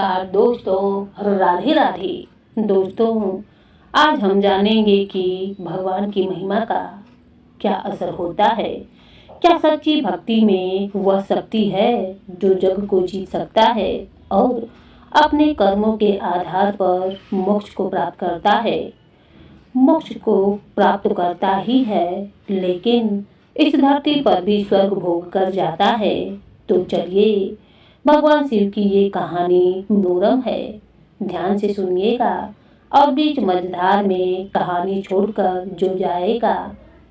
नमस्कार दोस्तों, राधे राधे। दोस्तों, आज हम जानेंगे कि भगवान की महिमा का क्या असर होता है। क्या सच्ची भक्ति में वह शक्ति है जो जग को जीत सकता है और अपने कर्मों के आधार पर मोक्ष को प्राप्त करता है। मोक्ष को प्राप्त करता ही है, लेकिन इस धरती पर भी स्वर्ग भोग कर जाता है। तो चलिए, भगवान शिव की ये कहानी मनोरम है, ध्यान से सुनिएगा और बीच मझधार में कहानी छोड़कर जो जाएगा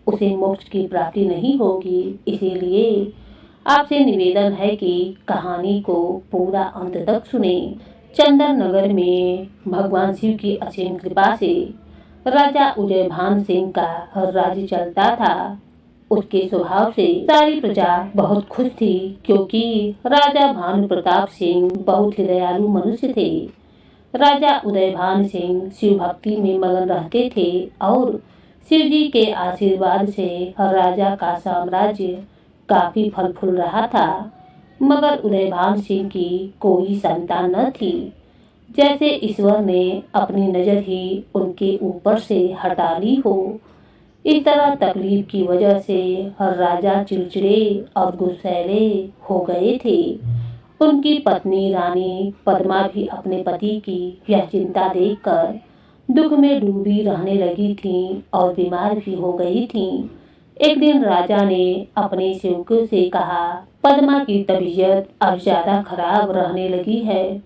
उसे मोक्ष की प्राप्ति नहीं होगी। इसीलिए आपसे निवेदन है कि कहानी को पूरा अंत तक सुने। चंदन नगर में भगवान शिव की असीम कृपा से राजा उदयभान सिंह का राज्य चलता था। उसके स्वभाव से सारी प्रजा बहुत खुश थी, क्योंकि राजा भानु प्रताप सिंह बहुत ही दयालु मनुष्य थे। राजा उदयभान सिंह शिव भक्ति में मगन रहते थे और शिव जी के आशीर्वाद से राजा का साम्राज्य काफी फल फूल रहा था। मगर उदयभान सिंह की कोई संतान न थी। जैसे ईश्वर ने अपनी नजर ही उनके ऊपर से हटा ली हो। इस तरह तकलीफ की वजह से राजा चिड़चिड़े और गुस्सैले हो गए थे। उनकी पत्नी रानी पद्मा भी अपने पति की यह चिंता देखकर दुख में डूबी रहने लगी थी और बीमार भी हो गई थी। एक दिन राजा ने अपने सेवकों से कहा, पद्मा की तबीयत अब ज्यादा खराब रहने लगी है।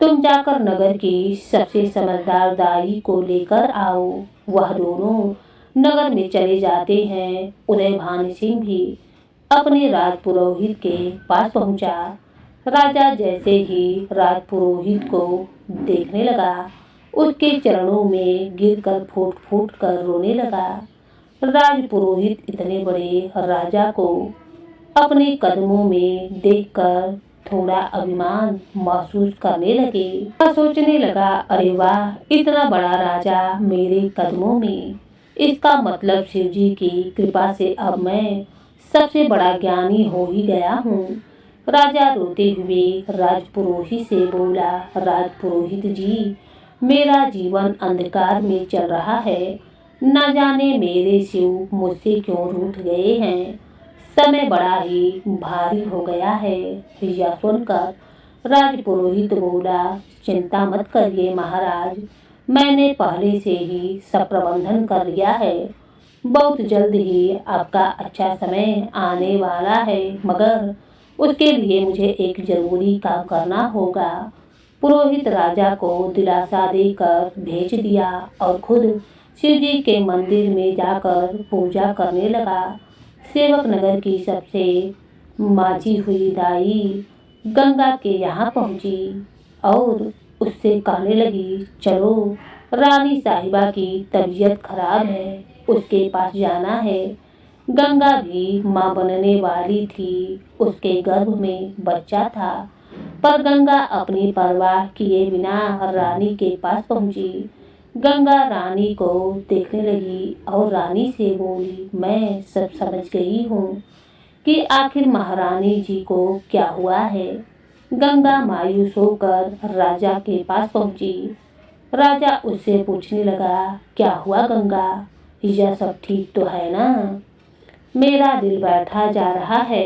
तुम जाकर नगर की सबसे समझदार दाई को लेकर आओ। वह दोनों नगर में चले जाते हैं। उदयभान सिंह भी अपने राजपुरोहित के पास पहुंचा। राजा जैसे ही राजपुरोहित को देखने लगा, उसके चरणों में गिरकर फूट फूट कर रोने लगा। राजपुरोहित इतने बड़े राजा को अपने कदमों में देखकर थोड़ा अभिमान महसूस करने लगे और सोचने लगा, अरे वाह, इतना बड़ा राजा मेरे कदमों में। इसका मतलब शिव जी की कृपा से अब मैं सबसे बड़ा ज्ञानी हो ही गया हूँ। राजा रोते हुए राजपुरोहित से बोला, राजपुरोहित जी, मेरा जीवन अंधकार में चल रहा है। न जाने मेरे शिव मुझसे क्यों रूठ गए हैं। समय बड़ा ही भारी हो गया है। यह सुनकर राजपुरोहित बोला, चिंता मत करिए महाराज, मैंने पहले से ही सब प्रबंधन कर लिया है। बहुत जल्द ही आपका अच्छा समय आने वाला है, मगर उसके लिए मुझे एक जरूरी काम करना होगा। पुरोहित राजा को दिलासा देकर भेज दिया और खुद शिव जी के मंदिर में जाकर पूजा करने लगा। सेवक नगर की सबसे माझी हुई दाई गंगा के यहाँ पहुंची और उससे कहने लगी, चलो, रानी साहिबा की तबीयत खराब है, उसके पास जाना है। गंगा भी माँ बनने वाली थी। उसके गर्भ में बच्चा था, पर गंगा अपनी परवाह किए बिना रानी के पास पहुंची। गंगा रानी को देखने लगी और रानी से बोली, मैं सब समझ गई हूँ कि आखिर महारानी जी को क्या हुआ है। गंगा मायूस होकर राजा के पास पहुंची। राजा उससे पूछने लगा, क्या हुआ गंगा, यह सब ठीक तो है ना? मेरा दिल बैठा जा रहा है,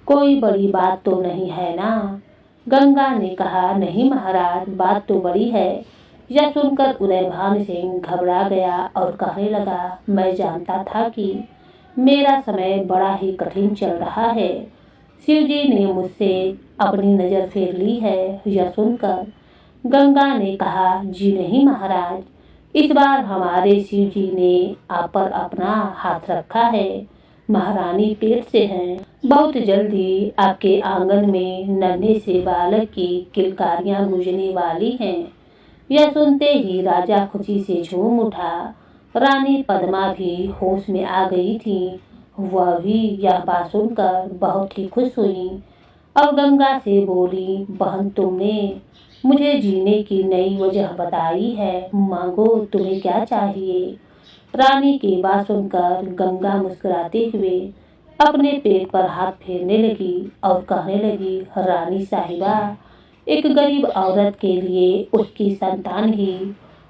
कोई बड़ी बात तो नहीं है ना? गंगा ने कहा, नहीं महाराज, बात तो बड़ी है। यह सुनकर उदयभान सिंह घबरा गया और कहने लगा, मैं जानता था कि मेरा समय बड़ा ही कठिन चल रहा है। शिव जी ने मुझसे अपनी नजर फेर ली है। यह सुनकर गंगा ने कहा, जी नहीं महाराज, इस बार हमारे शिव जी ने आप पर अपना हाथ रखा है। महारानी पेट से हैं। बहुत जल्दी आपके आंगन में नन्हे से बालक की किलकारियां गूंजने वाली हैं। यह सुनते ही राजा खुशी से झूम उठा। रानी पद्मा भी होश में आ गई थी। वह भी यह बात सुनकर बहुत ही खुश हुई और गंगा से बोली, बहन, तुमने मुझे जीने की नई वजह बताई है, मांगो, तुम्हें क्या चाहिए। रानी की बात सुनकर गंगा मुस्कुराते हुए अपने पेट पर हाथ फेरने लगी और कहने लगी, रानी साहिबा, एक गरीब औरत के लिए उसकी संतान ही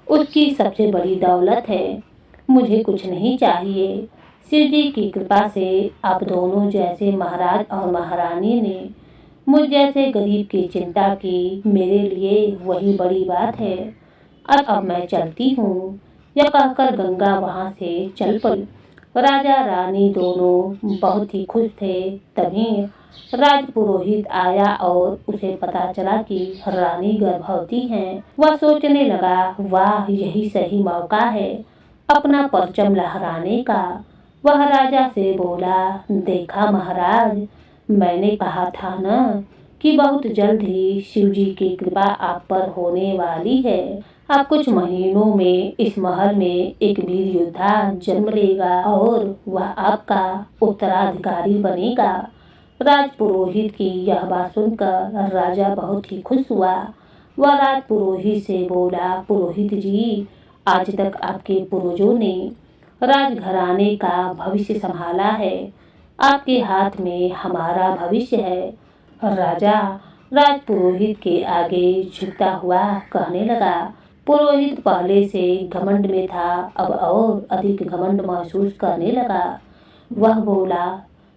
उसकी सबसे बड़ी दौलत है। मुझे कुछ नहीं चाहिए। शिव जी की कृपा से आप दोनों जैसे महाराज और महारानी ने मुझ जैसे गरीब की चिंता की, मेरे लिए वही बड़ी बात है। अब मैं चलती हूँ। यह कहकर गंगा वहाँ से चल पड़ी। राजा रानी दोनों बहुत ही खुश थे। तभी राजपुरोहित आया और उसे पता चला कि रानी गर्भवती हैं। वह सोचने लगा, वाह, यही सही मौका है अपना परचम लहराने का। वह राजा से बोला, देखा महाराज, मैंने कहा था न कि बहुत जल्द ही शिव जी की कृपा आप पर होने वाली है। अब कुछ महीनों में इस महल में एक वीर योद्धा जन्म लेगा और वह आपका उत्तराधिकारी बनेगा। राजपुरोहित की यह बात सुनकर राजा बहुत ही खुश हुआ। वह राजपुरोहित से बोला, पुरोहित जी, आज तक आपके पूर्वजों ने राजघराने का भविष्य संभाला है। आपके हाथ में हमारा भविष्य है। राजा राजपुरोहित के आगे झुकता हुआ कहने लगा। पुरोहित पहले से घमंड में था, अब और अधिक घमंड महसूस करने लगा। वह बोला,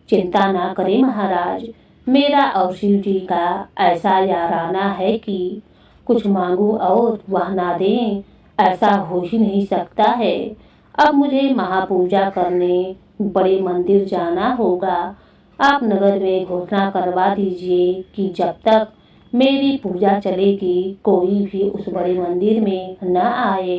चिंता ना करें महाराज, मेरा और शिव जी का ऐसा याराना है कि कुछ मांगूं और वह ना दें, ऐसा हो ही नहीं सकता है। अब मुझे महापूजा करने बड़े मंदिर जाना होगा। आप नगर में घोषणा करवा दीजिए कि जब तक मेरी पूजा चलेगी कोई भी उस बड़े मंदिर में न आए।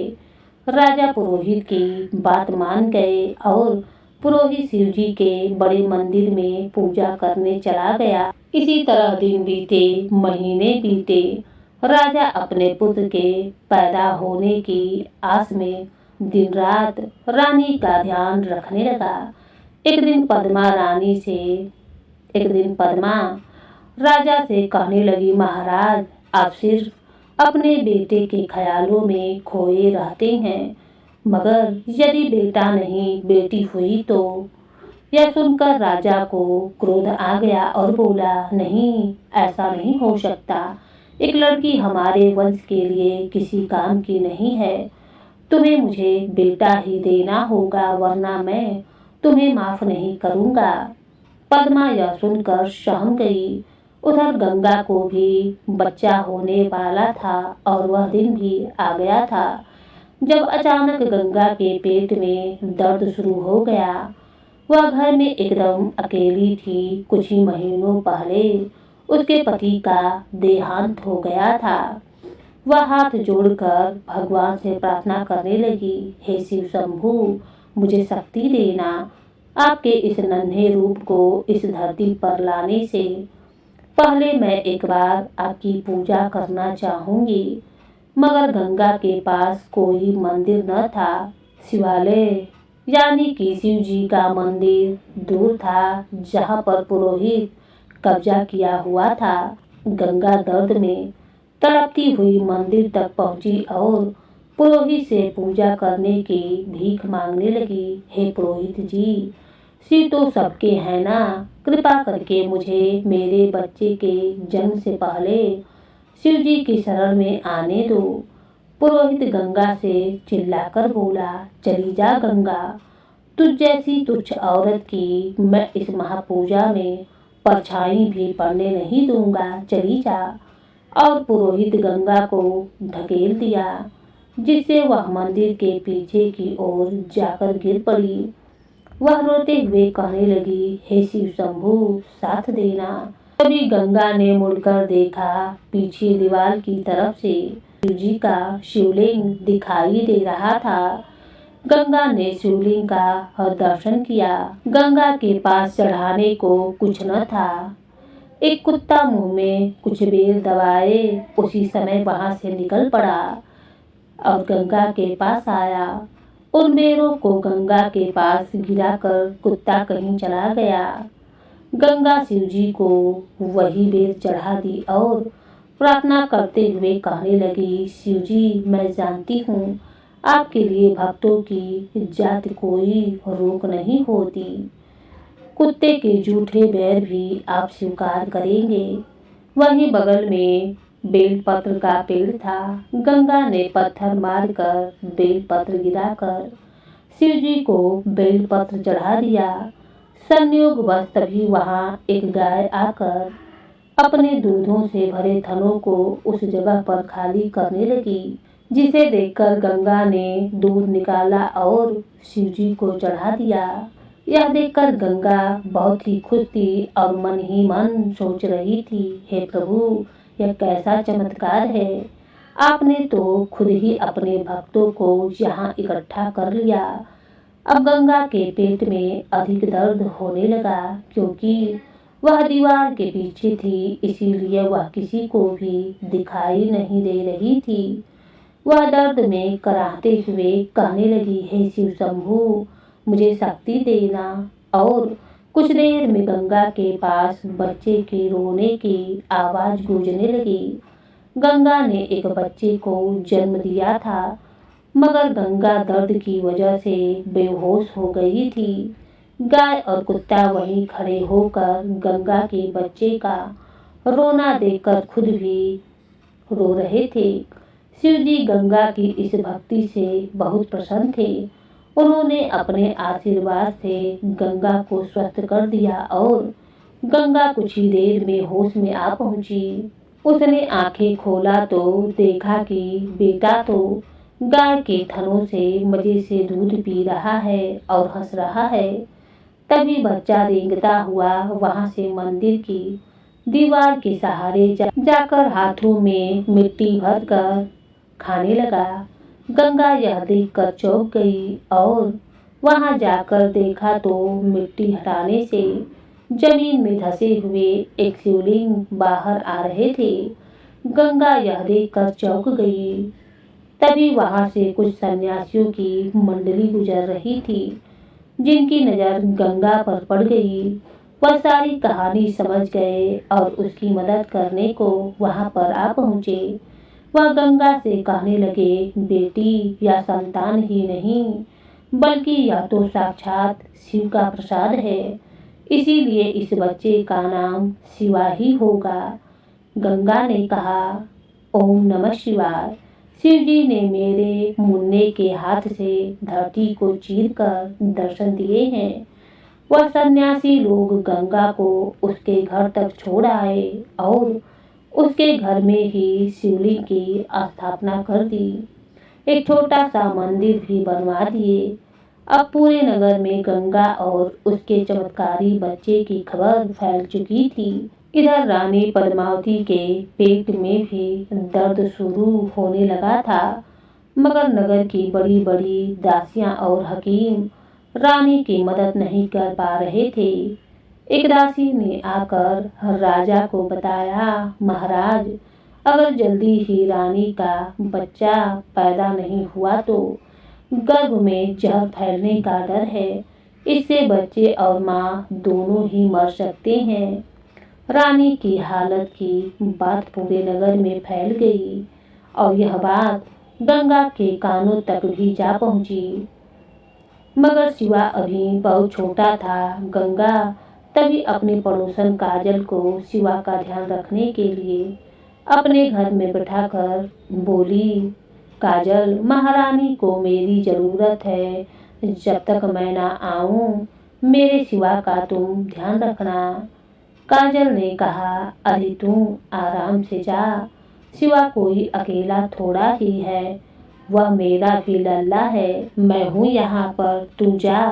राजा पुरोहित की बात मान गए और पुरोहित शिव जी के बड़े मंदिर में पूजा करने चला गया। इसी तरह दिन बीते, महीने बीते। राजा अपने पुत्र के पैदा होने की आस में दिन रात रानी का ध्यान रखने लगा। एक दिन पद्मा राजा से कहने लगी, महाराज, आप सिर्फ अपने बेटे के ख्यालों में खोए रहते हैं, मगर यदि बेटा नहीं बेटी हुई तो। यह सुनकर राजा को क्रोध आ गया और बोला, नहीं, ऐसा नहीं हो सकता। एक लड़की हमारे वंश के लिए किसी काम की नहीं है। तुम्हें मुझे बेटा ही देना होगा, वरना मैं तुम्हें माफ नहीं करूंगा। पद्मा यह सुनकर सहम गई। उधर गंगा को भी बच्चा होने वाला था और वह दिन भी आ गया था जब अचानक गंगा के पेट में दर्द शुरू हो गया। वह घर में एकदम अकेली थी। कुछ ही महीनों पहले उसके पति का देहांत हो गया था। वह हाथ जोड़कर भगवान से प्रार्थना करने लगी, हे शिव शंभू, मुझे शक्ति देना। आपके इस नन्हे रूप को इस धरती पर लाने से पहले मैं एक बार आपकी पूजा करना चाहूंगी। मगर गंगा के पास कोई मंदिर न था। शिवालय यानी कि शिव जी का मंदिर दूर था, जहाँ पर पुरोहित कब्जा किया हुआ था। गंगा दर्द में तड़पती हुई मंदिर तक पहुंची और पुरोहित से पूजा करने की भीख मांगने लगी। हे पुरोहित जी, शिव तो सबके हैं ना, कृपा करके मुझे मेरे बच्चे के जन्म से पहले शिव जी की शरण में आने दो। पुरोहित गंगा से चिल्लाकर बोला, चली जा गंगा, तुझ जैसी तुच्छ औरत की मैं इस महापूजा में परछाई भी पड़ने नहीं दूंगा, चली जा। और पुरोहित गंगा को ढकेल दिया, जिससे वह मंदिर के पीछे की ओर जाकर गिर पड़ी। वह रोते हुए कहने लगी, हे शिव शंभू, साथ देना। तभी गंगा ने मुड़कर देखा। पीछे दीवार की तरफ से शिव जी का शिवलिंग दिखाई दे रहा था। गंगा ने शिवलिंग का दर्शन किया। गंगा के पास चढ़ाने को कुछ न था। एक कुत्ता मुंह में कुछ बेर दबाए उसी समय वहां से निकल पड़ा और गंगा के पास आया। उन बेरों को गंगा के पास गिराकर कुत्ता कहीं चला गया। गंगा शिव जी को वही बेर चढ़ा दी और प्रार्थना करते हुए कहने लगी, शिव जी, मैं जानती हूँ आपके लिए भक्तों की जाति कोई रोक नहीं होती। कुत्ते के झूठे बैर भी आप स्वीकार करेंगे। वहीं बगल में बेलपत्र का पेड़ था। गंगा ने पत्थर मारकर बेलपत्र गिराकर शिव जी को बेलपत्र चढ़ा दिया। संयोगवश तभी वहां एक गाय आकर अपने दूधों से भरे थनों को उस जगह पर खाली करने लगी, जिसे देखकर गंगा ने दूध निकाला और शिव जी को चढ़ा दिया। यह देखकर गंगा बहुत ही खुश थी और मन ही मन सोच रही थी, हे प्रभु, यह कैसा चमत्कार है। आपने तो खुद ही अपने भक्तों को यहाँ इकट्ठा कर लिया। अब गंगा के पेट में अधिक दर्द होने लगा, क्योंकि वह दीवार के पीछे थी, इसीलिए वह किसी को भी दिखाई नहीं दे रही थी। वह दर्द में कराहते हुए कहने लगी, हे शिव शंभु, मुझे शक्ति देना। और कुछ देर में गंगा के पास बच्चे के रोने की आवाज गूंजने लगी। गंगा ने एक बच्चे को जन्म दिया था, मगर गंगा दर्द की वजह से बेहोश हो गई थी। गाय और कुत्ता वहीं खड़े होकर गंगा के बच्चे का रोना देखकर खुद भी रो रहे थे। शिव जी गंगा की इस भक्ति से बहुत प्रसन्न थे। उन्होंने अपने आशीर्वाद से गंगा को स्वस्थ कर दिया और गंगा कुछ ही देर में होश में आ पहुंची। उसने आंखें खोला तो देखा कि बेटा तो गाय के थनों से मजे से दूध पी रहा है और हंस रहा है। तभी बच्चा रेंगता हुआ वहां से मंदिर की दीवार के सहारे जाकर हाथों में मिट्टी भरकर खाने लगा। गंगा यह देखकर चौंक गई और वहां जाकर देखा तो मिट्टी हटाने से जमीन में धंसे हुए एक शिवलिंग बाहर आ रहे थे। गंगा यह देखकर चौंक गई। तभी वहां से कुछ सन्यासियों की मंडली गुजर रही थी, जिनकी नजर गंगा पर पड़ गई। वह सारी कहानी समझ गए और उसकी मदद करने को वहां पर आ पहुंचे। वह गंगा से कहने लगे, बेटी, यह संतान ही नहीं बल्कि यह तो साक्षात शिव का प्रसाद है, इसीलिए इस बच्चे का नाम शिवा ही होगा। गंगा ने कहा, ओम नमः शिवाय। शिव जी ने मेरे मुन्ने के हाथ से धरती को चीरकर दर्शन दिए हैं। वह सन्यासी लोग गंगा को उसके घर तक छोड़ आए और उसके घर में ही शिवलिंग की स्थापना कर दी। एक छोटा सा मंदिर भी बनवा दिए। अब पूरे नगर में गंगा और उसके चमत्कारी बच्चे की खबर फैल चुकी थी। इधर रानी पद्मावती के पेट में भी दर्द शुरू होने लगा था, मगर नगर की बड़ी बड़ी दासियां और हकीम रानी की मदद नहीं कर पा रहे थे। एक दासी ने आकर राजा को बताया, महाराज, अगर जल्दी ही रानी का बच्चा पैदा नहीं हुआ तो गर्भ में जहर फैलने का डर है। इससे बच्चे और माँ दोनों ही मर सकते हैं। रानी की हालत की बात पूरे नगर में फैल गई और यह बात गंगा के कानों तक भी जा पहुंची। मगर शिवा अभी बहुत छोटा था। गंगा तभी अपने पड़ोसन काजल को शिवा का ध्यान रखने के लिए अपने घर में बैठाकर बोली, काजल, महारानी को मेरी जरूरत है। जब तक मैं ना आऊं, मेरे शिवा का तुम ध्यान रखना। काजल ने कहा, अरे तू आराम से जा, शिवा कोई अकेला थोड़ा ही है, वह मेरा भी लल्ला है। मैं हूँ यहाँ पर, तू जा।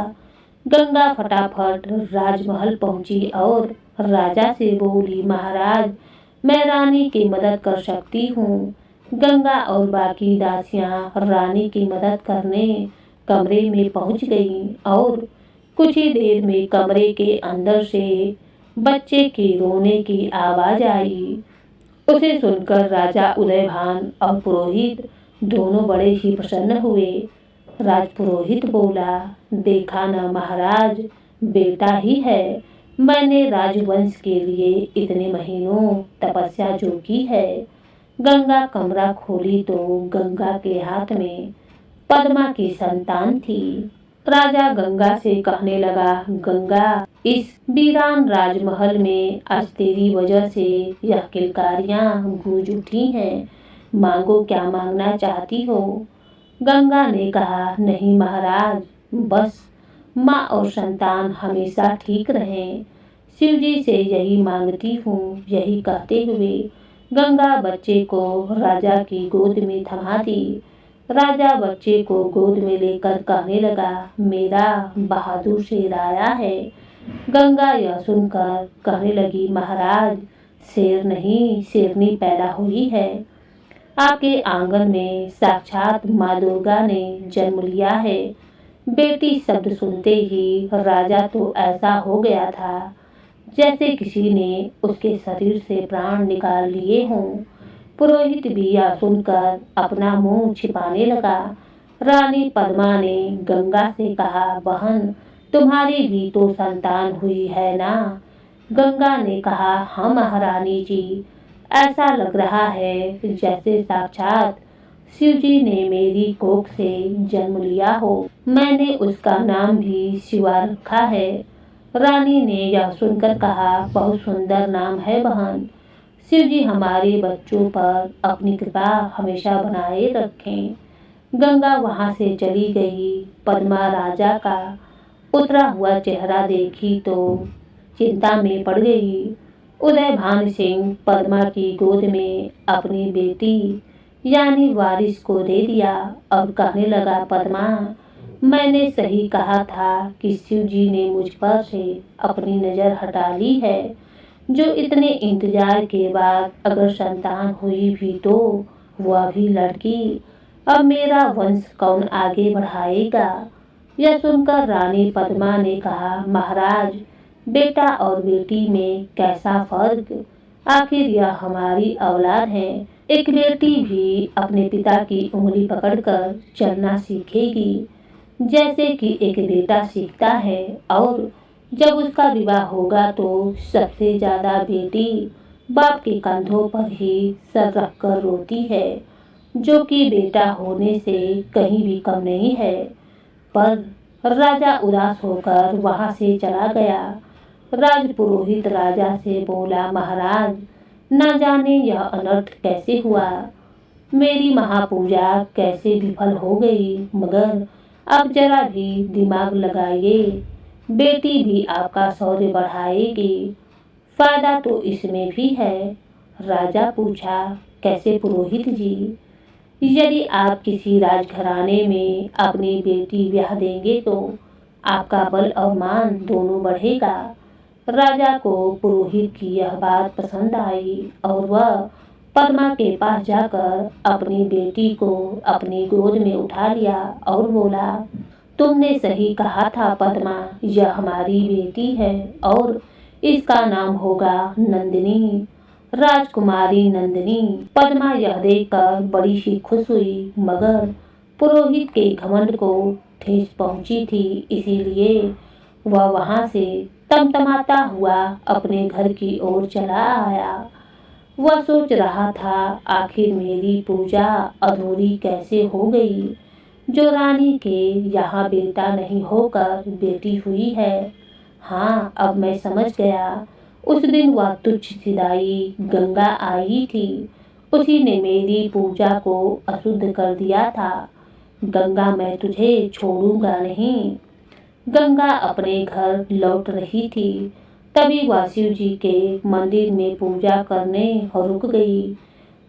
गंगा फटाफट राजमहल पहुंची और राजा से बोली, महाराज, मैं रानी की मदद कर सकती हूँ। गंगा और बाकी दासियां रानी की मदद करने कमरे में पहुंच गईं और कुछ ही देर में कमरे के अंदर से बच्चे के रोने की आवाज आई। उसे सुनकर राजा उदयभान और पुरोहित दोनों बड़े ही प्रसन्न हुए। राजपुरोहित बोला, देखा न महाराज, बेटा ही है। मैंने राजवंश के लिए इतने महीनों तपस्या जो की है। गंगा कमरा खोली तो गंगा के हाथ में पद्मा की संतान थी। राजा गंगा से कहने लगा, गंगा, इस वीरान राजमहल में आज तेरी वजह से यह किलकारियां गूंज उठी हैं। मांगो, क्या मांगना चाहती हो? गंगा ने कहा, नहीं महाराज, बस माँ और संतान हमेशा ठीक रहें। शिव जी से यही मांगती हूँ। यही कहते हुए गंगा बच्चे को राजा की गोद में थमा दी। राजा बच्चे को गोद में लेकर कहने लगा, मेरा बहादुर शेर आया है। गंगा यह सुनकर कहने लगी, महाराज, शेर नहीं शेरनी पैदा हुई है। आपके आंगन में साक्षात माँ दुर्गा ने जन्म लिया है। बेटी शब्द सुनते ही राजा तो ऐसा हो गया था जैसे किसी ने उसके शरीर से प्राण निकाल लिए हों। पुरोहित भी यह सुनकर अपना मुंह छिपाने लगा। रानी पद्मा ने गंगा से कहा, बहन, तुम्हारी भी तो संतान हुई है ना? गंगा ने कहा, हाँ महारानी जी, ऐसा लग रहा है जैसे साक्षात शिव जी ने मेरी कोख से जन्म लिया हो। मैंने उसका नाम भी शिवा रखा है। रानी ने यह सुनकर कहा, बहुत सुंदर नाम है बहन। शिव जी हमारे बच्चों पर अपनी कृपा हमेशा बनाए रखें। गंगा वहां से चली गई। पद्मा राजा का उतरा हुआ चेहरा देखी तो चिंता में पड़ गई। उदय भान सिंह पद्मा की गोद में अपनी बेटी यानी वारिस को दे दिया और कहने लगा, पद्मा, मैंने सही कहा था कि शिव जी ने मुझ पर से अपनी नजर हटा ली है। जो इतने इंतजार के बाद अगर संतान हुई भी तो वह भी लड़की। अब मेरा वंश कौन आगे बढ़ाएगा? यह सुनकर रानी पद्मा ने कहा, महाराज, बेटा और बेटी में कैसा फर्क? आखिर यह हमारी औलाद है। एक बेटी भी अपने पिता की उंगली पकड़कर चलना सीखेगी जैसे कि एक बेटा सीखता है, और जब उसका विवाह होगा तो सबसे ज्यादा बेटी बाप के कंधों पर ही सर रखकर रोती है, जो कि बेटा होने से कहीं भी कम नहीं है। पर राजा उदास होकर वहां से चला गया। राजपुरोहित राजा से बोला, महाराज, न जाने यह अनर्थ कैसे हुआ। मेरी महापूजा कैसे विफल हो गई, मगर अब जरा भी दिमाग लगाइए। बेटी भी आपका शौर्य बढ़ाएगी। फायदा तो इसमें भी है। राजा पूछा, कैसे पुरोहित जी? यदि आप किसी राजघराने में अपनी बेटी ब्याह देंगे तो आपका बल और मान दोनों बढ़ेगा। राजा को पुरोहित की यह बात पसंद आई और वह पद्मा के पास जाकर अपनी बेटी को अपनी गोद में उठा लिया और बोला, तुमने सही कहा था पद्मा, यह हमारी बेटी है और इसका नाम होगा नंदिनी, राजकुमारी नंदिनी। पद्मा यह देखकर बड़ी ही खुश हुई, मगर पुरोहित के घमंड को ठेस पहुंची थी, इसीलिए वह वहां से तमतमाता हुआ अपने घर की ओर चला आया। वह सोच रहा था, आखिर मेरी पूजा अधूरी कैसे हो गई, जो रानी के यहाँ बेटा नहीं होकर बेटी हुई है। हाँ, अब मैं समझ गया। उस दिन वह तुच्छ सिदाई गंगा आई थी, उसी ने मेरी पूजा को अशुद्ध कर दिया था। गंगा, मैं तुझे छोड़ूंगा नहीं। गंगा अपने घर लौट रही थी, तभी वह शिव जी के मंदिर में पूजा करने रुक गई।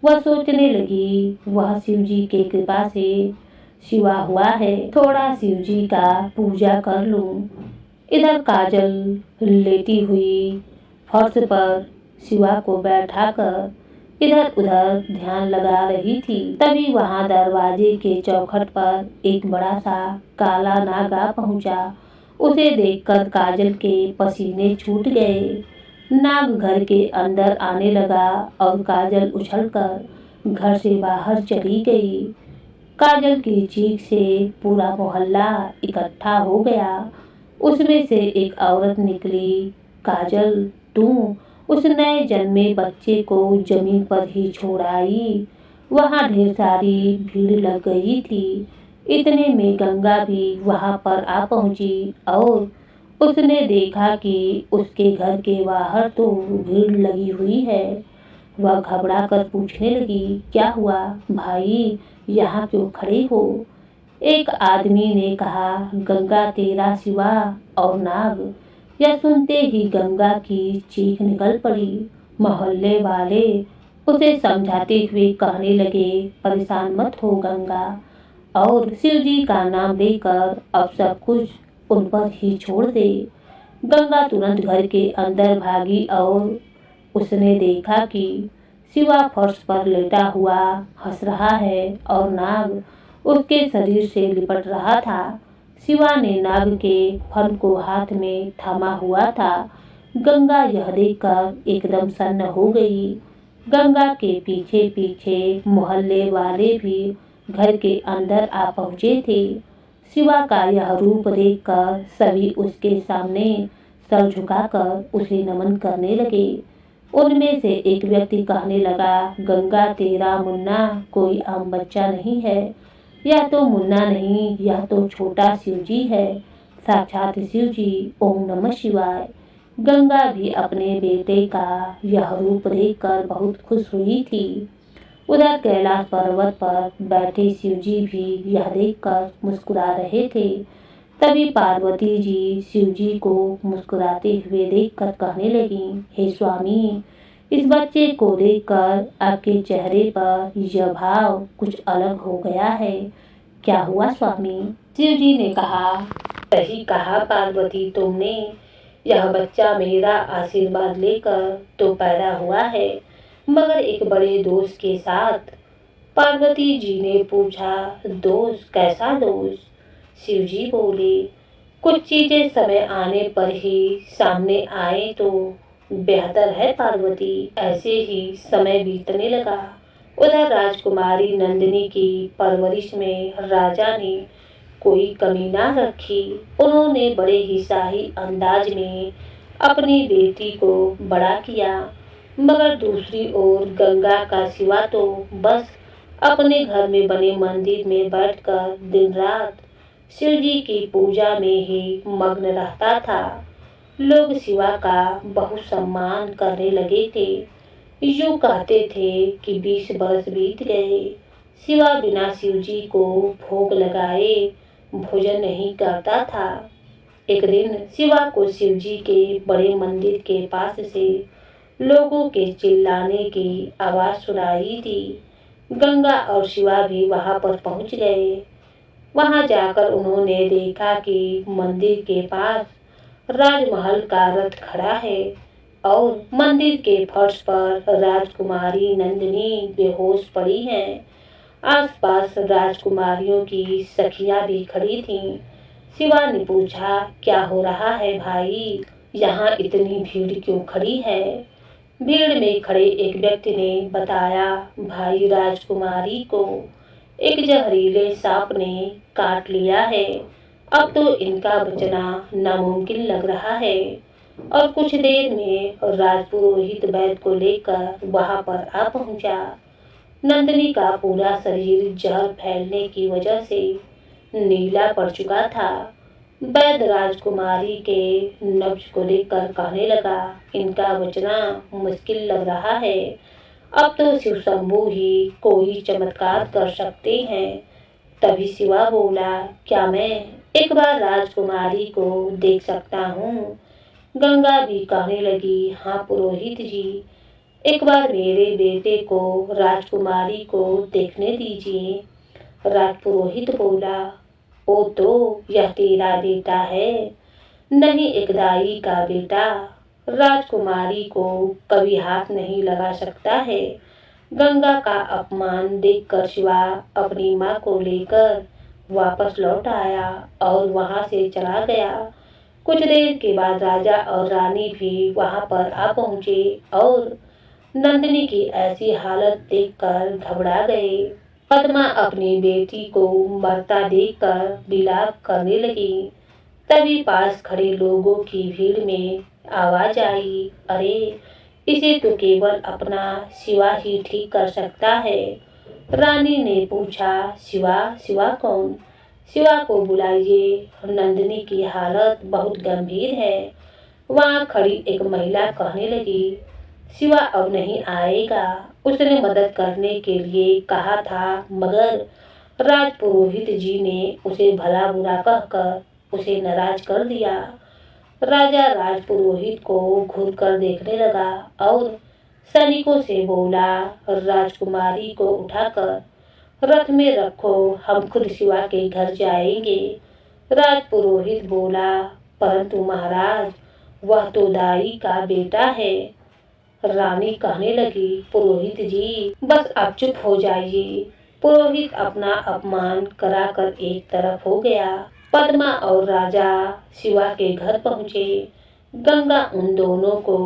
वह सोचने लगी, वह शिव जी के कृपा से शिवा हुआ है, थोड़ा शिव जी का पूजा कर लूं। इधर काजल लेटी हुई फर्श पर शिवा को बैठाकर इधर उधर ध्यान लगा रही थी। तभी वहां दरवाजे के चौखट पर एक बड़ा सा काला नागा पहुंचा। उसे देखकर काजल के पसीने छूट गए। नाग घर के अंदर आने लगा और काजल उछलकर घर से बाहर चली गई। काजल की चीख से पूरा मोहल्ला इकट्ठा हो गया। उसमें से एक औरत निकली, काजल, तू उस नए जन्मे बच्चे को जमीन पर ही छोड़ आई। वहां ढेर सारी भीड़ लग गई थी। इतने में गंगा भी वहां पर आ पहुंची और उसने देखा कि उसके घर के बाहर तो भीड़ लगी हुई है। वह घबरा कर पूछने लगी, क्या हुआ भाई, यहाँ क्यों खड़े हो? एक आदमी ने कहा, गंगा तेरा सिवा और नाग। यह सुनते ही गंगा की चीख निकल पड़ी। मोहल्ले वाले उसे समझाते हुए कहने लगे, परेशान मत हो गंगा, और शिव जी का नाम लेकर अब सब कुछ उन पर ही छोड़ दे। गंगा तुरंत घर के अंदर भागी और उसने देखा कि शिवा फर्श पर लेटा हुआ हंस रहा है और नाग उसके शरीर से लिपट रहा था। शिवा ने नाग के फन को हाथ में थामा हुआ था। गंगा यह देखकर एकदम सन्न हो गई। गंगा के पीछे पीछे मोहल्ले वाले भी घर के अंदर आ पहुंचे थे। शिवा का यह रूप देखकर सभी उसके सामने सर झुकाकर उसे नमन करने लगे। उनमें से एक व्यक्ति कहने लगा, गंगा तेरा मुन्ना कोई आम बच्चा नहीं है। यह तो मुन्ना नहीं, यह तो छोटा शिवजी है, साक्षात शिवजी। ओम नमः शिवाय। गंगा भी अपने बेटे का यह रूप देखकर बहुत खुश हुई थी। उधर कैलाश पर्वत पर बैठे शिवजी भी यह देखकर मुस्कुरा रहे थे। तभी पार्वती जी शिवजी को मुस्कुराते हुए देखकर कहने लगी, हे स्वामी, इस बच्चे को देखकर आपके चेहरे पर यह भाव कुछ अलग हो गया है। क्या हुआ स्वामी? शिवजी ने कहा, सही कहा पार्वती तुमने। यह बच्चा मेरा आशीर्वाद लेकर तो पैदा हुआ है, मगर एक बड़े दोष के साथ। पार्वती जी ने पूछा, दोष? कैसा दोष? शिवजी बोले, कुछ चीजें समय आने पर ही सामने आए तो बेहतर है पार्वती। ऐसे ही समय बीतने लगा। उधर राजकुमारी नंदिनी की परवरिश में राजा ने कोई कमी ना रखी। उन्होंने बड़े ही शाही अंदाज में अपनी बेटी को बड़ा किया, मगर दूसरी ओर गंगा का शिवा तो बस अपने घर में बने मंदिर में बैठकर दिन रात शिव जी की पूजा में ही मग्न रहता था। लोग शिवा का बहुत सम्मान करने लगे थे। यूं कहते थे कि 20 वर्ष बीत गए, शिवा बिना शिव जी को भोग लगाए भोजन नहीं करता था। एक दिन शिवा को शिव जी के बड़े मंदिर के पास से लोगों के चिल्लाने की आवाज सुनाई दी। गंगा और शिवा भी वहां पर पहुंच गए। वहां जाकर उन्होंने देखा कि मंदिर के पास राजमहल का रथ खड़ा है और मंदिर के फर्श पर राजकुमारी नंदिनी बेहोश पड़ी हैं। आसपास राजकुमारियों की सखियां भी खड़ी थीं। शिवा ने पूछा, क्या हो रहा है भाई, यहाँ इतनी भीड़ क्यों खड़ी है? भीड़ में खड़े एक व्यक्ति ने बताया, भाई राजकुमारी को एक जहरीले सांप ने काट लिया है। अब तो इनका बचना नामुमकिन लग रहा है। और कुछ देर में राजपुरोहित वैद्य को लेकर वहां पर आ पहुंचा। नंदिनी का पूरा शरीर जहर फैलने की वजह से नीला पड़ चुका था। वैद्य राजकुमारी के नब्ज को लेकर कहने लगा, इनका बचना मुश्किल लग रहा है। अब तो शिव शंभू ही कोई चमत्कार कर सकते हैं। तभी शिवा बोला, क्या मैं एक बार राजकुमारी को देख सकता हूँ? गंगा भी कहने लगी, हाँ पुरोहित जी, एक बार मेरे बेटे को राजकुमारी को देखने दीजिए। राजपुरोहित बोला, ओ तो यह तेरा बेटा है, नहीं एक दाई का बेटा। राजकुमारी को कभी हाथ नहीं लगा सकता है। गंगा का अपमान देखकर शिवा अपनी माँ को लेकर वापस लौट आया और वहां से चला गया। कुछ देर के बाद राजा और रानी भी वहां पर आ पहुंचे और नंदिनी की ऐसी हालत देखकर घबरा गए। पद्मा अपनी बेटी को मरता देखकर विलाप करने लगी। तभी पास खड़े लोगों की भीड़ में आवाज आई, अरे इसे तो केवल अपना शिवा ही ठीक कर सकता है। रानी ने पूछा, शिवा? शिवा कौन? शिवा को बुलाइए, नंदिनी की हालत बहुत गंभीर है। वहाँ खड़ी एक महिला कहने लगी, शिवा अब नहीं आएगा। उसने मदद करने के लिए कहा था, मगर राजपुरोहित जी ने उसे भला बुरा कहकर उसे नाराज कर दिया। राजा राजपुरोहित को घूर कर देखने लगा और सैनिकों से बोला, राजकुमारी को उठाकर रथ में रखो, हम खुद शिवा के घर जाएंगे। राजपुरोहित बोला, परंतु महाराज, वह तो दाई का बेटा है। रानी कहने लगी, पुरोहित जी बस आप चुप हो जाइए। पुरोहित अपना अपमान कराकर एक तरफ हो गया। पद्मा और राजा शिवा के घर पहुंचे। गंगा उन दोनों को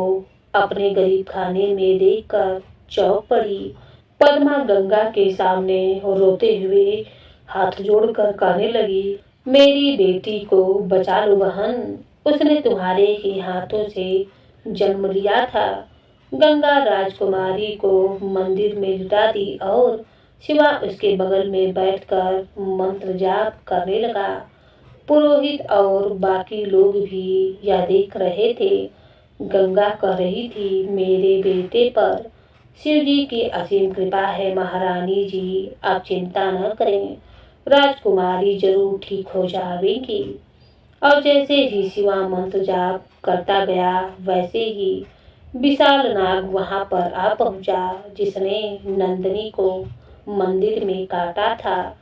अपने गरीब खाने में देखकर चौंक पड़ी। पद्मा गंगा के सामने रोते हुए हाथ जोड़कर कहने लगी, मेरी बेटी को बचा लो बहन, उसने तुम्हारे ही हाथों से जन्म लिया था। गंगा राजकुमारी को मंदिर में लिटा दी और शिवा उसके बगल में बैठकर मंत्र जाप करने लगा। पुरोहित और बाकी लोग भी यह देख रहे थे। गंगा कह रही थी, मेरे बेटे पर शिव जी की असीम कृपा है महारानी जी, आप चिंता न करें, राजकुमारी जरूर ठीक हो जाएगी। और जैसे ही शिवा मंत्र जाप करता गया, वैसे ही विशाल नाग वहां पर आ पहुंचा, जिसने नंदिनी को मंदिर में काटा था।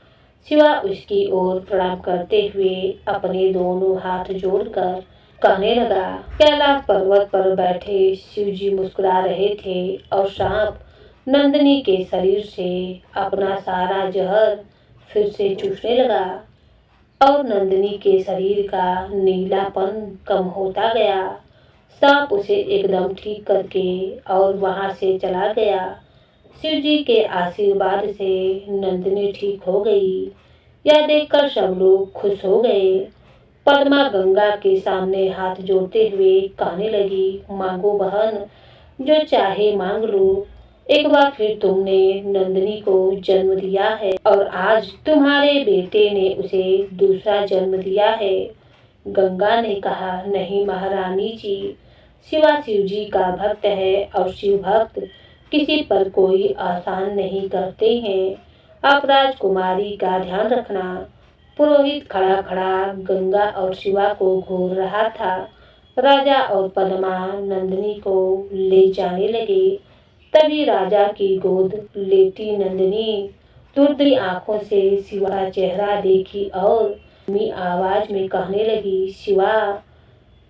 शिवा उसकी ओर प्रणाम करते हुए अपने दोनों हाथ जोड़कर कहने लगा, कैलाश पर्वत पर बैठे शिव जी मुस्कुरा रहे थे और सांप नंदिनी के शरीर से अपना सारा जहर फिर से चूसने लगा और नंदिनी के शरीर का नीलापन कम होता गया। सांप उसे एकदम ठीक करके और वहां से चला गया। शिव जी के आशीर्वाद से नंदिनी ठीक हो गई। यह देखकर सब लोग खुश हो गए। पद्मा गंगा के सामने हाथ जोड़ते हुए कहने लगी, मांगो बहन, जो चाहे मांग लो। एक बार फिर तुमने नंदिनी को जन्म दिया है और आज तुम्हारे बेटे ने उसे दूसरा जन्म दिया है। गंगा ने कहा, नहीं महारानी जी, शिवा शिव जी का भक्त है और शिव भक्त किसी पर कोई एहसान नहीं करते हैं। आप राजकुमारी का ध्यान रखना। पुरोहित खड़ा खड़ा गंगा और शिवा को घूर रहा था। राजा और पद्मा नंदिनी को ले जाने लगे। तभी राजा की गोद लेटी नंदिनी तुरदी आंखों से शिवा का चेहरा देखी और धीमी आवाज में कहने लगी, शिवा।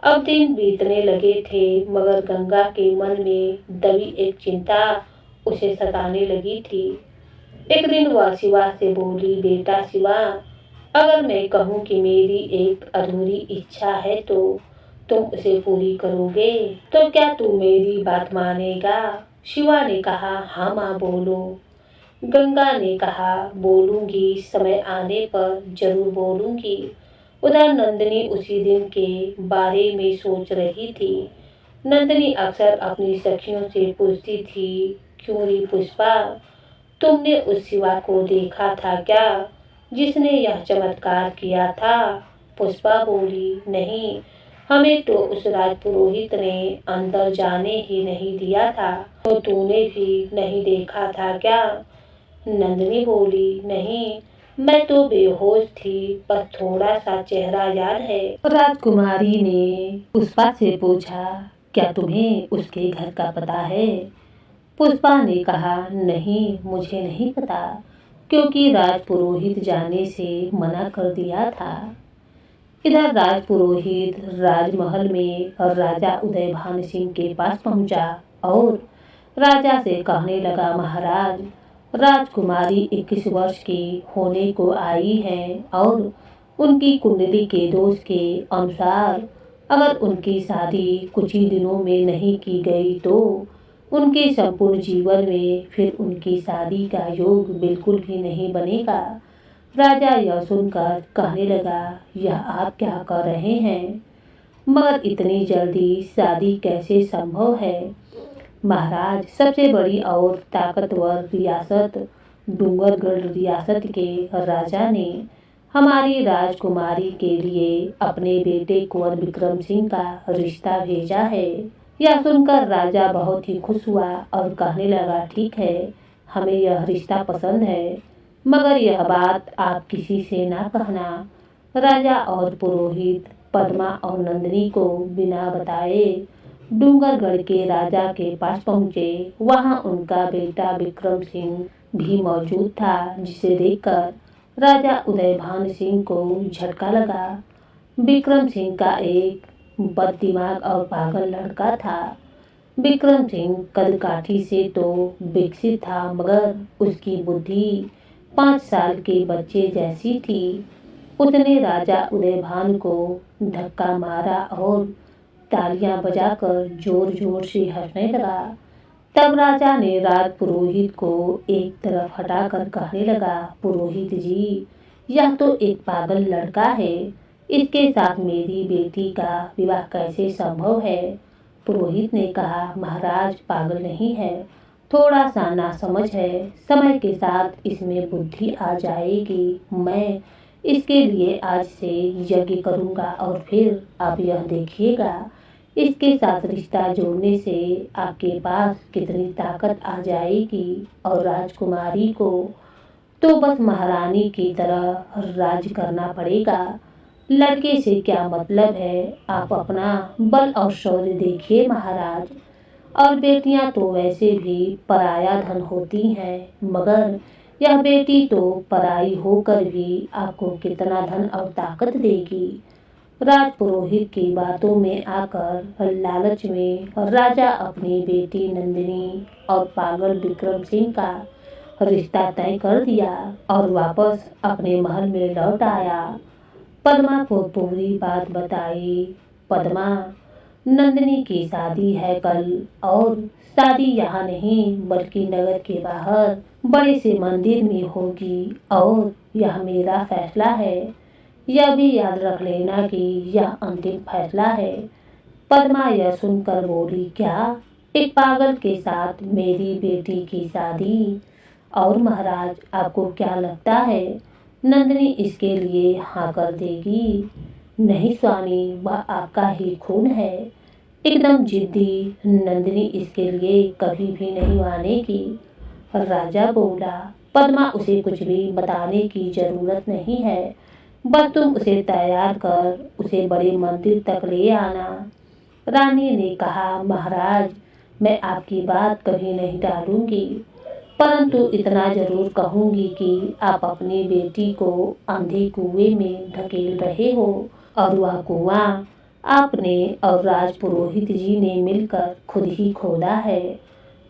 अब दिन बीतने लगे थे, मगर गंगा के मन में दबी एक चिंता उसे सताने लगी थी। एक दिन वह शिवा से बोली, बेटा शिवा, अगर मैं कहूँ कि मेरी एक अधूरी इच्छा है तो तुम उसे पूरी करोगे, तो क्या तू मेरी बात मानेगा? शिवा ने कहा, हाँ माँ बोलो। गंगा ने कहा, बोलूंगी, समय आने पर जरूर बोलूंगी। उधर नंदिनी उसी दिन के बारे में सोच रही थी। नंदिनी अक्सर अपनी सखियों से पूछती थी, क्यों री पुष्पा, तुमने उस शिवा को देखा था क्या जिसने यह चमत्कार किया था? पुष्पा बोली, नहीं, हमें तो उस राजपुरोहित ने अंदर जाने ही नहीं दिया था। तो तूने भी नहीं देखा था क्या? नंदिनी बोली, नहीं, मैं तो बेहोश थी, पर थोड़ा सा चेहरा याद है। राजकुमारी ने पुष्पा से पूछा, क्या तुम्हें उसके घर का पता है? पुष्पा ने कहा, नहीं, मुझे नहीं पता, क्योंकि राजपुरोहित जाने से मना कर दिया था। इधर राजपुरोहित राजमहल में राजा उदयभान सिंह के पास पहुंचा और राजा से कहने लगा, महाराज, राजकुमारी 21 वर्ष की होने को आई है और उनकी कुंडली के दोष के अनुसार अगर उनकी शादी कुछ ही दिनों में नहीं की गई तो उनके संपूर्ण जीवन में फिर उनकी शादी का योग बिल्कुल भी नहीं बनेगा। राजा यह सुनकर कहने लगा, यह आप क्या कर रहे हैं? मगर इतनी जल्दी शादी कैसे संभव है? महाराज, सबसे बड़ी और ताकतवर रियासत डूंगरगढ़ रियासत के राजा ने हमारी राजकुमारी के लिए अपने बेटे कुंवर विक्रम सिंह का रिश्ता भेजा है। यह सुनकर राजा बहुत ही खुश हुआ और कहने लगा, ठीक है, हमें यह रिश्ता पसंद है, मगर यह बात आप किसी से ना कहना। राजा और पुरोहित पद्मा और नंदिनी को बिना बताए डूंगरगढ़ के राजा के पास पहुंचे। वहां उनका बेटा विक्रम सिंह भी मौजूद था, जिसे देखकर राजा उदयभान सिंह को झटका लगा। विक्रम सिंह का एक बददिमाग और पागल लड़का था। विक्रम सिंह कदकाठी से तो विकसित था, मगर उसकी बुद्धि 5 साल के बच्चे जैसी थी। उसने राजा उदयभान को धक्का मारा और तालियां बजाकर जोर जोर से हंसने लगा। तब राजा ने राज पुरोहित को एक तरफ हटाकर कहने लगा, पुरोहित जी, यह तो एक पागल लड़का है, इसके साथ मेरी बेटी का विवाह कैसे संभव है। पुरोहित ने कहा, महाराज पागल नहीं है, थोड़ा सा नासमझ है, समय के साथ इसमें बुद्धि आ जाएगी। मैं इसके लिए आज से यज्ञ करूंगा और फिर आप यह देखिएगा इसके साथ रिश्ता जोड़ने से आपके पास कितनी ताकत आ जाएगी और राजकुमारी को तो बस महारानी की तरह राज करना पड़ेगा। लड़के से क्या मतलब है, आप अपना बल और शौर्य देखिए महाराज। और बेटियां तो वैसे भी पराया धन होती हैं, मगर यह बेटी तो पराई होकर भी आपको कितना धन और ताकत देगी। राजपुरोहित की बातों में आकर लालच में राजा अपनी बेटी नंदिनी और पागल विक्रम सिंह का रिश्ता तय कर दिया और वापस अपने महल में लौट आया। पद्मा को पूरी बात बताई। पद्मा, नंदिनी की शादी है कल, और शादी यहाँ नहीं बल्कि नगर के बाहर बड़े से मंदिर में होगी, और यह मेरा फैसला है। यह भी याद रख लेना कि यह अंतिम फैसला है। पद्मा यह सुनकर बोली, क्या एक पागल के साथ मेरी बेटी की शादी? और महाराज, आपको क्या लगता है नंदिनी इसके लिए हाँ कर देगी? नहीं स्वामी, वह आपका ही खून है, एकदम जिद्दी। नंदिनी इसके लिए कभी भी नहीं मानेगी। राजा बोला, पद्मा, उसे कुछ भी बताने की जरूरत नहीं है, बस तुम उसे तैयार कर उसे बड़े मंदिर तक ले आना। रानी ने कहा, महाराज, मैं आपकी बात कभी नहीं टालूंगी, परंतु इतना जरूर कहूंगी कि आप अपनी बेटी को अंधे कुएं में धकेल रहे हो, और वह कुआं आपने और राजपुरोहित जी ने मिलकर खुद ही खोदा है।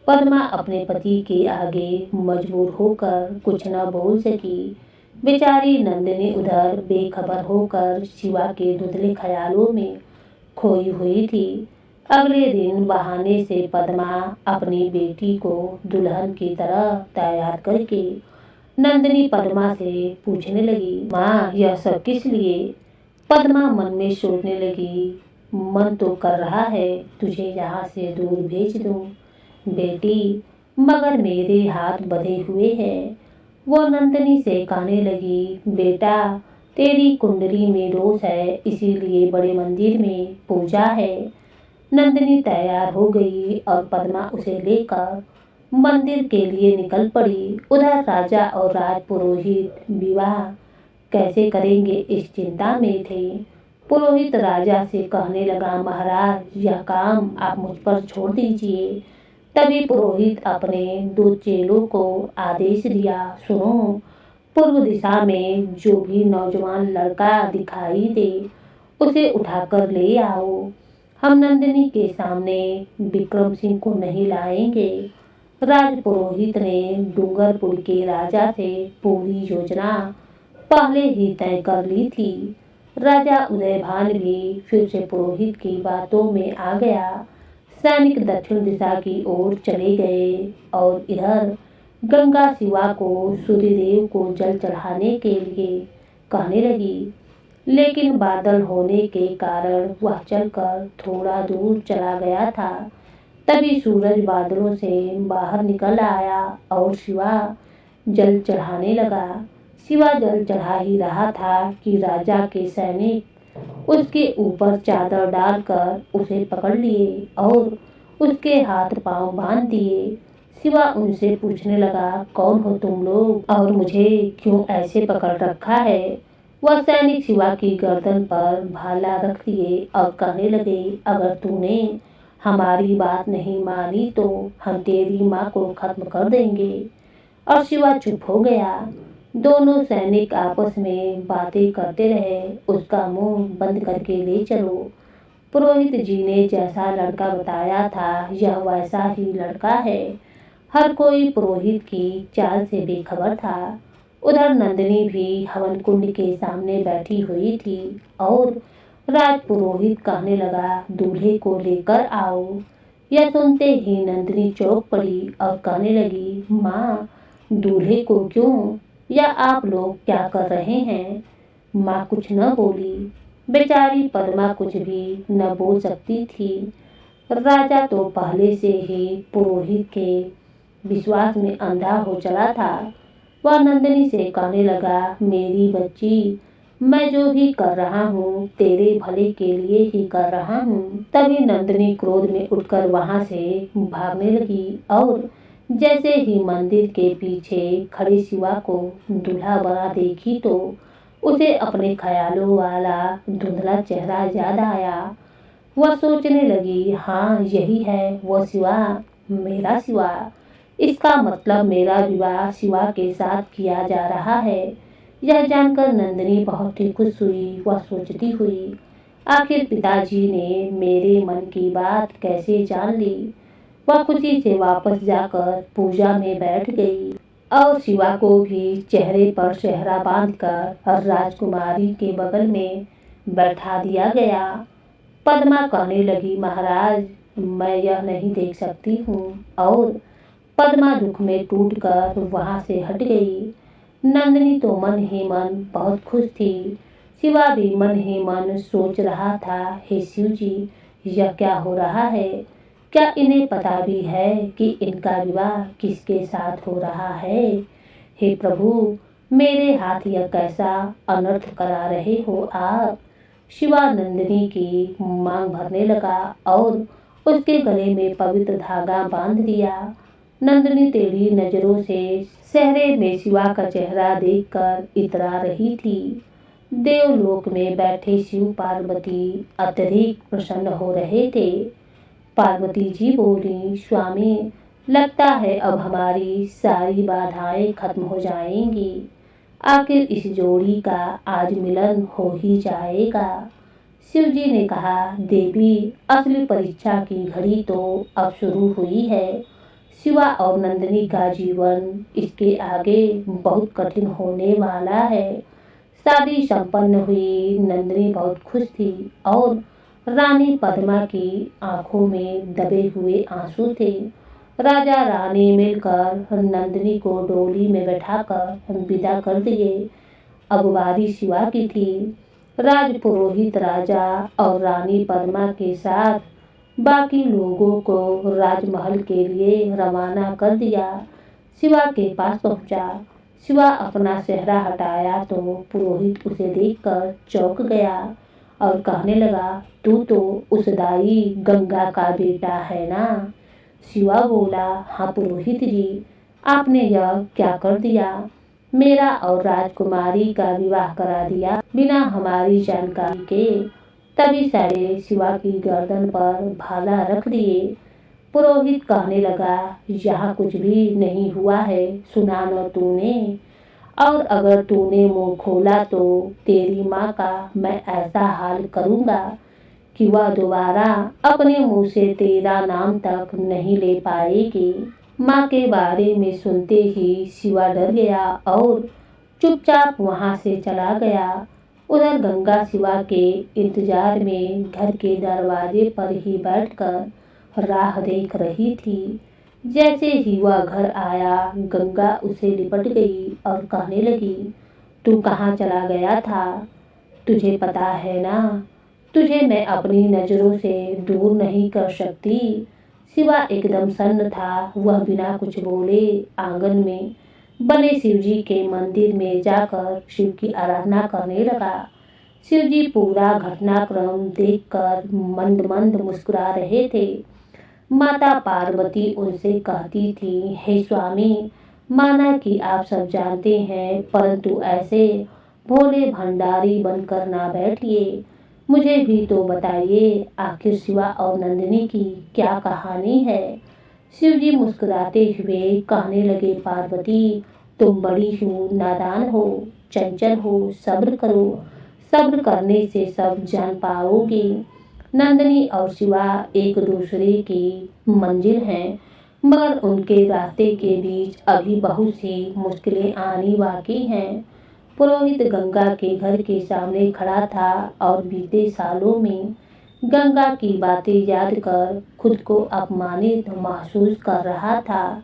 पद्मा अपने पति के आगे मजबूर होकर कुछ न बोल सकी। बेचारी नंदिनी उधर बेखबर होकर शिवा के धुंधले ख्यालों में खोई हुई थी। अगले दिन बहाने से पद्मा अपनी बेटी को दुल्हन की तरह तैयार करके नंदिनी पद्मा से पूछने लगी, माँ, यह सब किस लिए? पद्मा मन में सोचने लगी, मन तो कर रहा है तुझे यहाँ से दूर भेज दूं बेटी, मगर मेरे हाथ बंधे हुए हैं। वो नंदिनी से कहने लगी, बेटा, तेरी कुंडली में दोष है, इसीलिए बड़े मंदिर में पूजा है। नंदिनी तैयार हो गई और पद्मा उसे लेकर मंदिर के लिए निकल पड़ी। उधर राजा और राजपुरोहित विवाह कैसे करेंगे इस चिंता में थे। पुरोहित राजा से कहने लगा, महाराज, यह काम आप मुझ पर छोड़ दीजिए। तभी पुरोहित अपने 2 चेलों को आदेश दिया, सुनो, पूर्व दिशा में जो भी नौजवान लड़का दिखाई दे उसे उठाकर ले आओ। हम नंदिनी के सामने विक्रम सिंह को नहीं लाएंगे। राजपुरोहित ने डूंगरपुर के राजा से पूरी योजना पहले ही तय कर ली थी। राजा उदयभान भी फिर से पुरोहित की बातों में आ गया। सैनिक दक्षिण दिशा की ओर चले गए और इधर गंगा शिवा को सूर्यदेव को जल चढ़ाने के लिए कहने लगी, लेकिन बादल होने के कारण वह चलकर थोड़ा दूर चला गया था। तभी सूरज बादलों से बाहर निकल आया और शिवा जल चढ़ाने लगा। शिवा जल चढ़ा ही रहा था कि राजा के सैनिक उसके ऊपर चादर डालकर उसे पकड़ लिए और उसके हाथ पांव बांध दिए। शिवा उनसे पूछने लगा, कौन हो तुम लोग और मुझे क्यों ऐसे पकड़ रखा है। वह सैनिक शिवा की गर्दन पर भाला रख दिए और कहने लगे, अगर तूने हमारी बात नहीं मानी तो हम तेरी माँ को खत्म कर देंगे। और शिवा चुप हो गया। दोनों सैनिक आपस में बातें करते रहे। उसका मुंह बंद करके ले चलो। पुरोहित जी ने जैसा लड़का बताया था यह वैसा ही लड़का है। हर कोई पुरोहित की चाल से बेखबर था। उधर नंदिनी भी हवन कुंड के सामने बैठी हुई थी और राज पुरोहित कहने लगा, दूल्हे को लेकर आओ। यह सुनते ही नंदिनी चौंक पड़ी और कहने लगी, माँ, दूल्हे को क्यों? या आप लोग क्या कर रहे हैं? माँ कुछ न बोली। बेचारी पद्मा कुछ भी न बोल सकती थी। राजा तो पहले से ही पुरोहित के विश्वास में अंधा हो चला था। वह नंदिनी से कहने लगा, मेरी बच्ची, मैं जो भी कर रहा हूँ तेरे भले के लिए ही कर रहा हूँ। तभी नंदिनी क्रोध में उठकर वहां से भागने लगी और जैसे ही मंदिर के पीछे खड़े शिवा को दूल्हा बना देखी तो उसे अपने ख्यालों वाला धुंधला चेहरा याद आया। वह सोचने लगी, हाँ यही है वो शिवा, मेरा शिवा। इसका मतलब मेरा विवाह शिवा के साथ किया जा रहा है। यह जानकर नंदिनी बहुत ही खुश हुई। वह सोचती हुई, आखिर पिताजी ने मेरे मन की बात कैसे जान ली। वह खुशी से वापस जाकर पूजा में बैठ गई और शिवा को भी चेहरे पर सेहरा बांधकर राजकुमारी के बगल में बैठा दिया गया। पद्मा कहने लगी, महाराज, मैं यह नहीं देख सकती हूँ। और पद्मा दुख में टूटकर वहां से हट गई। नंदिनी तो मन ही मन बहुत खुश थी। शिवा भी मन ही मन सोच रहा था, हे शिव जी, यह क्या हो रहा है? क्या इन्हें पता भी है कि इनका विवाह किसके साथ हो रहा है? हे प्रभु, मेरे हाथ यह कैसा अनर्थ करा रहे हो आप? शिवा नंदिनी की मांग भरने लगा और उसके गले में पवित्र धागा बांध दिया। नंदिनी टेढ़ी नजरों से सहरे में शिवा का चेहरा देखकर इतरा रही थी। देवलोक में बैठे शिव पार्वती अत्यधिक प्रसन्न हो रहे थे। पार्वती जी बोली, स्वामी, लगता है अब हमारी सारी बाधाएं खत्म हो जाएंगी। आखिर इस जोड़ी का आज मिलन हो ही जाएगा। शिव जी ने कहा, देवी, असली परीक्षा की घड़ी तो अब शुरू हुई है। शिवा और नंदिनी का जीवन इसके आगे बहुत कठिन होने वाला है। शादी संपन्न हुई। नंदिनी बहुत खुश थी और रानी पद्मा की आंखों में दबे हुए आंसू थे। राजा रानी मिलकर नंदिनी को डोली में बैठाकर विदा कर दिए। अब बारी शिवा की थी। राजपुरोहित राजा और रानी पद्मा के साथ बाकी लोगों को राजमहल के लिए रवाना कर दिया। शिवा के पास पहुंचा। शिवा अपना सेहरा हटाया तो पुरोहित उसे देखकर चौंक गया और कहने लगा, तू तो उस दाई गंगा का बेटा है ना? शिवा बोला, हाँ पुरोहित जी, आपने यह क्या कर दिया? मेरा और राजकुमारी का विवाह करा दिया बिना हमारी जानकारी के। तभी सारे शिवा की गर्दन पर भाला रख दिए। पुरोहित कहने लगा, यहाँ कुछ भी नहीं हुआ है, सुना न तूने? और अगर तूने मुंह खोला तो तेरी माँ का मैं ऐसा हाल करूँगा कि वह दोबारा अपने मुंह से तेरा नाम तक नहीं ले पाएगी। माँ के बारे में सुनते ही शिवा डर गया और चुपचाप वहां से चला गया। उधर गंगा शिवा के इंतजार में घर के दरवाजे पर ही बैठकर राह देख रही थी। जैसे ही वह घर आया, गंगा उसे लिपट गई और कहने लगी, तू कहाँ चला गया था? तुझे पता है ना, तुझे मैं अपनी नजरों से दूर नहीं कर सकती। शिवा एकदम सन्न था। वह बिना कुछ बोले आंगन में बने शिवजी के मंदिर में जाकर शिव की आराधना करने लगा। शिवजी पूरा घटनाक्रम देखकर मंद मंद मुस्कुरा रहे थे। माता पार्वती उनसे कहती थी, हे स्वामी, माना कि आप सब जानते हैं, परंतु ऐसे भोले भंडारी बनकर ना बैठिए। मुझे भी तो बताइए, आखिर शिवा और नंदिनी की क्या कहानी है। शिवजी मुस्कुराते हुए कहने लगे, पार्वती, तुम बड़ी हो नादान हो, चंचल हो, सब्र करो। सब्र करने से सब जान पाओगे। नंदिनी और शिवा एक दूसरे की मंजिल हैं, मगर उनके रास्ते के बीच अभी बहुत सी मुश्किलें आनी बाकी हैं। पुरोहित गंगा के घर के सामने खड़ा था और बीते सालों में गंगा की बातें याद कर खुद को अपमानित महसूस कर रहा था।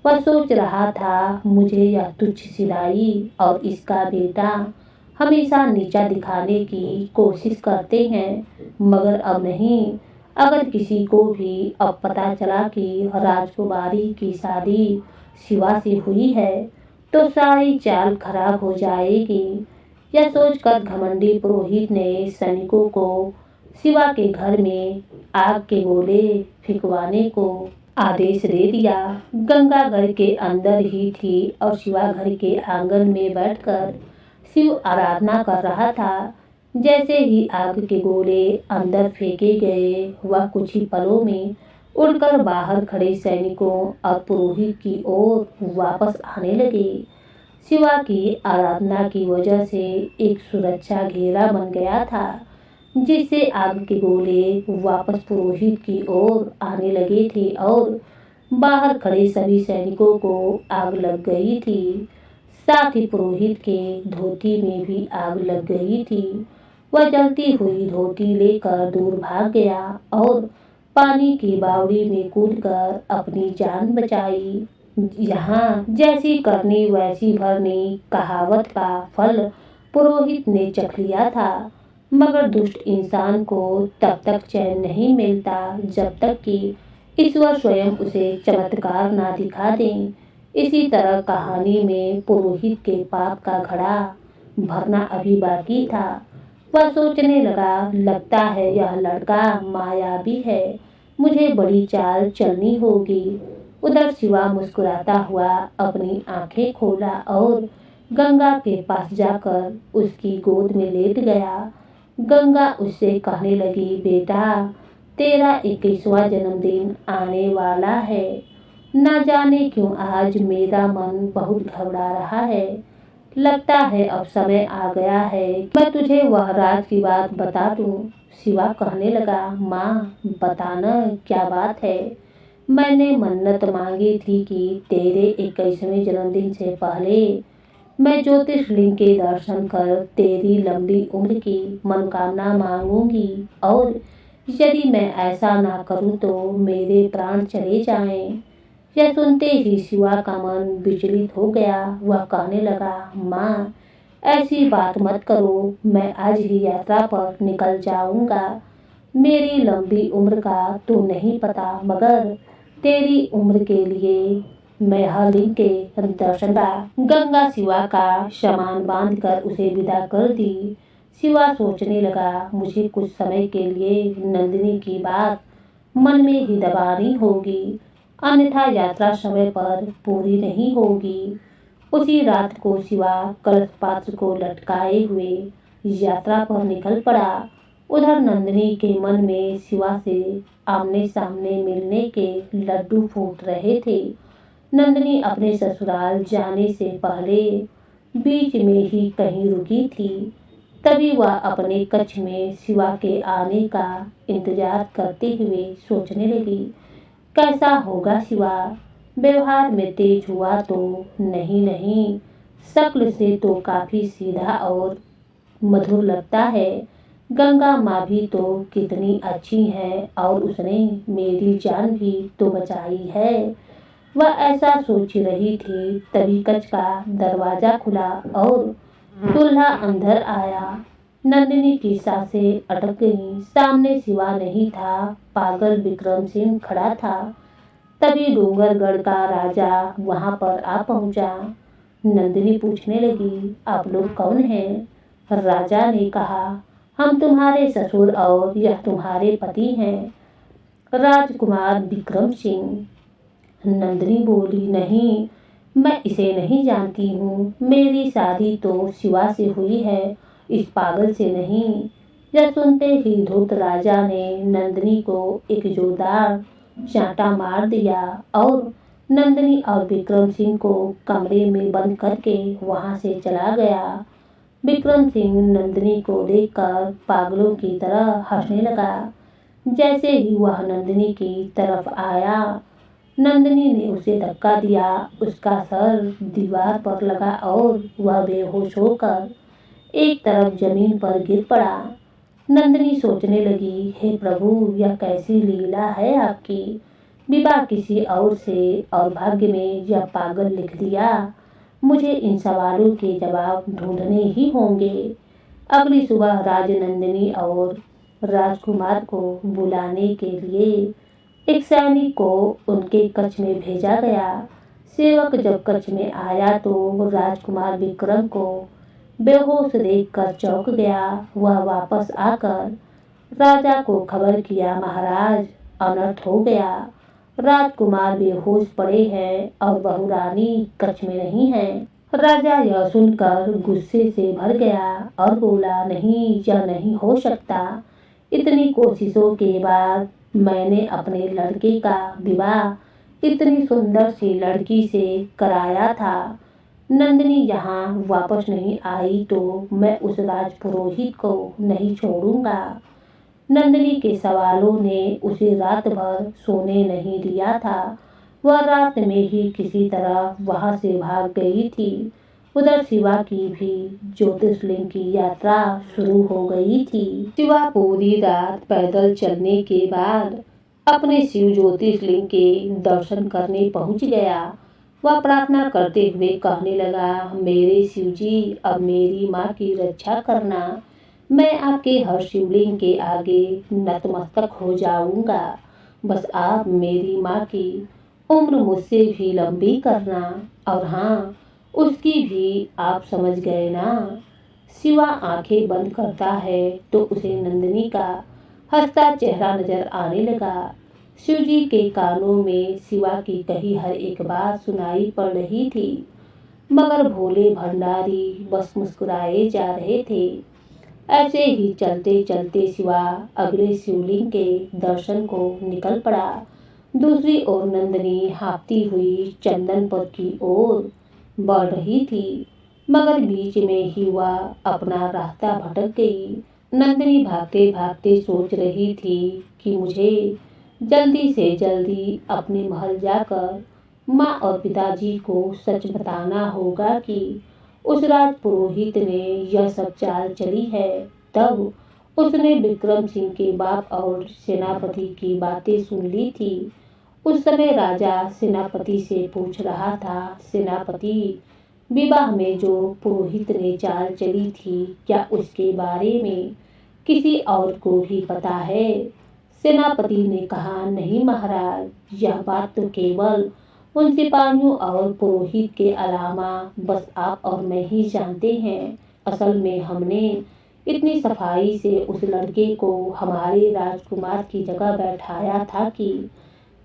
वह सोच रहा था, मुझे यह तुच्छ सिराई और इसका बेटा हमेशा नीचा दिखाने की कोशिश करते हैं, मगर अब नहीं। अगर किसी को भी अब पता चला कि राजकुमारी की शादी शिवा से हुई है तो सारी चाल खराब हो जाएगी। यह सोचकर घमंडी पुरोहित ने सैनिकों को शिवा के घर में आग के गोले फेंकवाने को आदेश दे दिया। गंगा घर के अंदर ही थी और शिवा घर के आंगन में बैठकर शिव आराधना कर रहा था। जैसे ही आग के गोले अंदर फेंके गए, वह कुछ ही पलों में उड़कर बाहर खड़े सैनिकों और पुरोहित की ओर वापस आने लगे। शिवा की आराधना की वजह से एक सुरक्षा घेरा बन गया था, जिससे आग के गोले वापस पुरोहित की ओर आने लगे थे और बाहर खड़े सभी सैनिकों को आग लग गई थी। साथ ही पुरोहित के धोती में भी आग लग गई थी। वह जलती हुई धोती लेकर दूर भाग गया और पानी की बावड़ी में कूदकर अपनी जान बचाई। यहाँ जैसी करनी वैसी भरनी कहावत का फल पुरोहित ने चख लिया था, मगर दुष्ट इंसान को तब तक चैन नहीं मिलता जब तक कि ईश्वर स्वयं उसे चमत्कार ना दिखा दे। इसी तरह कहानी में पुरोहित के पाप का घड़ा भरना अभी बाकी था। वह सोचने लगा, लगता है यह लड़का मायावी है, मुझे बड़ी चाल चलनी होगी। उधर शिवा मुस्कुराता हुआ अपनी आंखें खोला और गंगा के पास जाकर उसकी गोद में लेट गया। गंगा उससे कहने लगी, बेटा, तेरा 21वां जन्मदिन आने वाला है। न जाने क्यों आज मेरा मन बहुत घबरा रहा है। लगता है अब समय आ गया है कि मैं तुझे वह राज की बात बता दूं। शिवा कहने लगा, माँ, बताना क्या बात है। मैंने मन्नत मांगी थी कि तेरे 21वें जन्मदिन से पहले मैं ज्योतिषलिंग के दर्शन कर तेरी लंबी उम्र की मनोकामना मांगूंगी, और यदि मैं ऐसा ना करूं तो मेरे प्राण चले जाएं। यह सुनते ही शिवा का मन विचलित हो गया। वह कहने लगा, माँ, ऐसी बात मत करो, मैं आज ही यात्रा पर निकल जाऊंगा। मेरी लंबी उम्र का तो नहीं पता, मगर तेरी उम्र के लिए मैं हर लिंग के दर्शन का। गंगा शिवा का सामान बांधकर उसे विदा कर दी। शिवा सोचने लगा, मुझे कुछ समय के लिए नंदिनी की बात मन में ही दबानी होगी, अन्यथा यात्रा समय पर पूरी नहीं होगी। उसी रात को शिवा कलश पात्र को लटकाए हुए यात्रा पर निकल पड़ा। उधर नंदिनी के मन में शिवा से आमने सामने मिलने के लड्डू फूट रहे थे। नंदिनी अपने ससुराल जाने से पहले बीच में ही कहीं रुकी थी। तभी वह अपने कक्ष में शिवा के आने का इंतजार करते हुए सोचने लगी, कैसा होगा शिवा। व्यवहार में तेज हुआ तो नहीं नहीं, शक्ल से तो काफी सीधा और मधुर लगता है। गंगा माँ भी तो कितनी अच्छी है और उसने मेरी जान भी तो बचाई है। वह ऐसा सोच रही थी, तभी कक्ष का दरवाजा खुला और दूल्हा अंदर आया। नंदिनी की सांसें अटक गईं। सामने शिवा नहीं था, पागल विक्रम सिंह खड़ा था। तभी डूंगरगढ़ का राजा वहां पर आ पहुंचा। नंदिनी पूछने लगी, आप लोग कौन हैं? राजा ने कहा, हम तुम्हारे ससुर और यह तुम्हारे पति हैं, राजकुमार विक्रम सिंह। नंदिनी बोली, नहीं, मैं इसे नहीं जानती हूँ। मेरी शादी तो शिवा से हुई है, इस पागल से नहीं। यह सुनते ही धूर्त राजा ने नंदिनी को एक जोरदार चांटा मार दिया और नंदिनी और विक्रम सिंह को कमरे में बंद करके वहां से चला गया। विक्रम सिंह नंदिनी को देखकर पागलों की तरह हंसने लगा। जैसे ही वह नंदिनी की तरफ आया, नंदिनी ने उसे धक्का दिया। उसका सर दीवार पर लगा और वह बेहोश होकर एक तरफ जमीन पर गिर पड़ा। नंदिनी सोचने लगी, हे प्रभु, यह कैसी लीला है आपकी। विवाह किसी और से और भाग्य में यह पागल लिख दिया। मुझे इन सवालों के जवाब ढूंढने ही होंगे। अगली सुबह राजनंदिनी और राजकुमार को बुलाने के लिए एक सैनिक को उनके कक्ष में भेजा गया। सेवक जब कक्ष में आया तो राजकुमार विक्रम को बेहोश देखकर चौंक गया। वह वापस आकर राजा को खबर किया, महाराज, अनर्थ हो गया। राजकुमार बेहोश पड़े हैं और बहू रानी कक्ष में नहीं है। राजा यह सुनकर गुस्से से भर गया और बोला, नहीं, यह नहीं हो सकता। इतनी कोशिशों के बाद मैंने अपने लड़के का विवाह इतनी सुंदर सी लड़की से कराया था। नंदिनी यहाँ वापस नहीं आई तो मैं उस राजपुरोहित को नहीं छोड़ूंगा। नंदिनी के सवालों ने उसे रात भर सोने नहीं दिया था। वह रात में ही किसी तरह वहां से भाग गई थी। उधर शिवा की भी ज्योतिर्लिंग की यात्रा शुरू हो गई थी। शिवा पूरी रात पैदल चलने के बाद अपने शिव ज्योतिर्लिंग के दर्शन करने पहुंच गया। वह प्रार्थना करते हुए कहने लगा, मेरे शिव जी, अब मेरी माँ की रक्षा करना। मैं आपके हर शिवलिंग के आगे नतमस्तक हो जाऊंगा। बस आप मेरी माँ की उम्र मुझसे भी लंबी करना। और हाँ, उसकी भी आप समझ गए ना। शिवा आंखें बंद करता है तो उसे नंदिनी का हंसता चेहरा नजर आने लगा। शिव जी के कानों में शिवा की कही हर एक बात सुनाई पड़ रही थी, मगर भोले भंडारी बस मुस्कुराए जा रहे थे। ऐसे ही चलते चलते शिवा अगले शिवलिंग के दर्शन को निकल पड़ा। दूसरी ओर नंदिनी हाँफती हुई चंदन पथ की ओर बढ़ रही थी, मगर बीच में ही वह अपना रास्ता भटक गई। नंदिनी भागते भागते सोच रही थी कि मुझे जल्दी से जल्दी अपने महल जाकर माँ और पिताजी को सच बताना होगा कि उस राजपुरोहित ने यह सब चाल चली है। तब उसने विक्रम सिंह के बाप और सेनापति की बातें सुन ली थी। उस समय राजा सेनापति से पूछ रहा था, सेनापति, विवाह में जो पुरोहित ने चाल चली थी, क्या उसके बारे में किसी और को भी पता है? सेनापति ने कहा, नहीं महाराज, यह बात तो केवल उन सिपाहियों और पुरोहित के अलावा बस आप और मैं ही जानते हैं। असल में हमने इतनी सफाई से उस लड़के को हमारे राजकुमार की जगह बैठाया था कि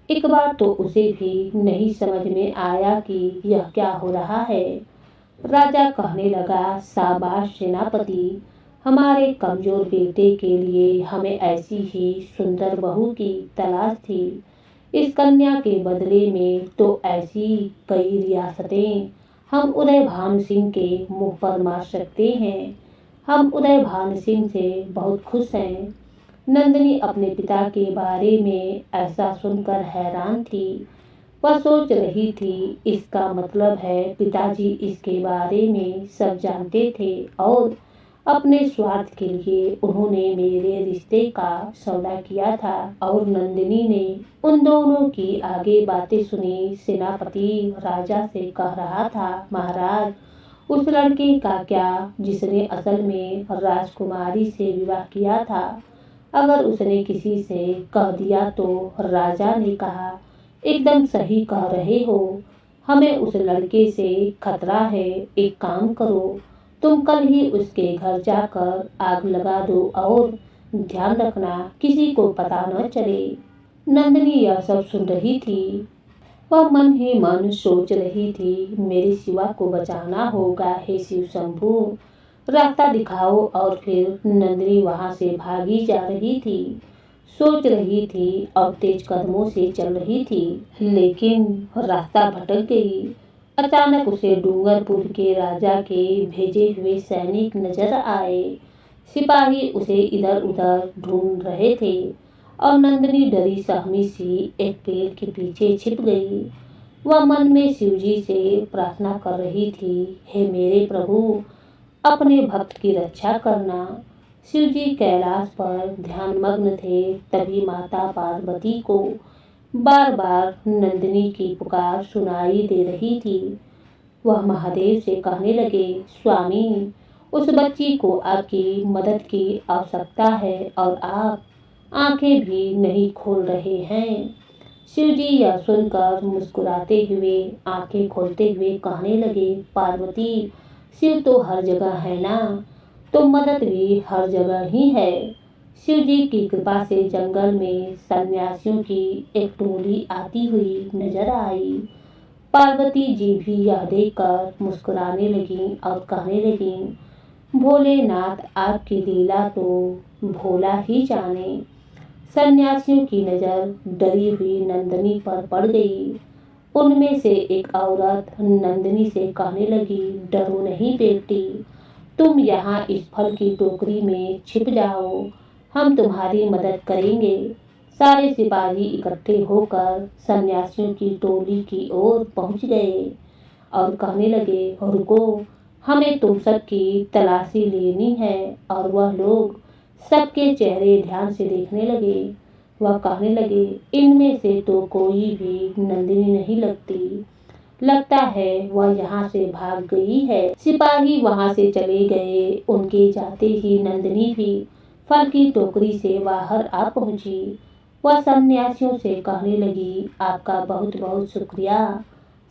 एक बार तो उसे भी नहीं समझ में आया कि यह क्या हो रहा है। राजा कहने लगा, शाबाश सेनापति, हमारे कमजोर बेटे के लिए हमें ऐसी ही सुंदर बहू की तलाश थी। इस कन्या के बदले में तो ऐसी कई रियासतें हम उदय भान सिंह के मुंह पर मार सकते हैं। हम उदय भान सिंह से बहुत खुश हैं। नंदिनी अपने पिता के बारे में ऐसा सुनकर हैरान थी। वह सोच रही थी, इसका मतलब है पिताजी इसके बारे में सब जानते थे और अपने स्वार्थ के लिए उन्होंने मेरे रिश्ते का सौदा किया था। और नंदिनी ने उन दोनों की आगे बातें सुनी। सेनापति राजा से कह रहा था, महाराज, उस लड़के का क्या जिसने असल में राजकुमारी से विवाह किया था? अगर उसने किसी से कह दिया तो? राजा ने कहा, एकदम सही कह रहे हो। हमें उस लड़के से खतरा है। एक काम करो, तुम कल ही उसके घर जाकर आग लगा दो और ध्यान रखना किसी को पता न चले। नंदिनी यह सब सुन रही थी। वह मन ही मन सोच रही थी, मेरी शिवा को बचाना होगा। हे शिव शंभू, रास्ता दिखाओ। और फिर नंदिनी वहां से भागी जा रही थी, सोच रही थी और तेज कदमों से चल रही थी, लेकिन रास्ता भटक गई। अचानक उसे डूंगरपुर के राजा के भेजे हुए सैनिक नजर आए। सिपाही उसे इधर उधर ढूंढ रहे थे और नंदिनी डरी सहमी सी एक पेड़ के पीछे छिप गई। वह मन में शिवजी से प्रार्थना कर रही थी, हे मेरे प्रभु, अपने भक्त की रक्षा करना। शिवजी कैलाश पर ध्यानमग्न थे। तभी माता पार्वती को बार बार नंदिनी की पुकार सुनाई दे रही थी। वह महादेव से कहने लगे, स्वामी, उस बच्ची को आपकी मदद की आवश्यकता है और आप आंखें भी नहीं खोल रहे हैं। शिवजी यह सुनकर मुस्कुराते हुए आंखें खोलते हुए कहने लगे, पार्वती, शिव तो हर जगह है ना, तो मदद भी हर जगह ही है। शिवजी की कृपा से जंगल में सन्यासियों की एक टोली आती हुई नजर आई। पार्वती जी भी यह देखकर मुस्कुराने लगी और कहने लगी, भोलेनाथ, आपकी लीला तो भोला ही जाने। सन्यासियों की नजर डरी हुई नंदिनी पर पड़ गई। उनमें से एक औरत नंदिनी से कहने लगी, डरो नहीं बेटी, तुम यहाँ इस फल की टोकरी में छिप जाओ, हम तुम्हारी मदद करेंगे। सारे सिपाही इकट्ठे होकर सन्यासियों की टोली की ओर पहुंच गए और कहने लगे, रुको, हमें तुम सबकी तलाशी लेनी है। और वह लोग सबके चेहरे ध्यान से देखने लगे। वह कहने लगे, इनमें से तो कोई भी नंदिनी नहीं लगती, लगता है वह यहाँ से भाग गई है। सिपाही वहाँ से चले गए। उनके जाते ही नंदिनी भी फल की टोकरी से बाहर आ पहुंची। वह सन्यासियों से कहने लगी, आपका बहुत बहुत शुक्रिया।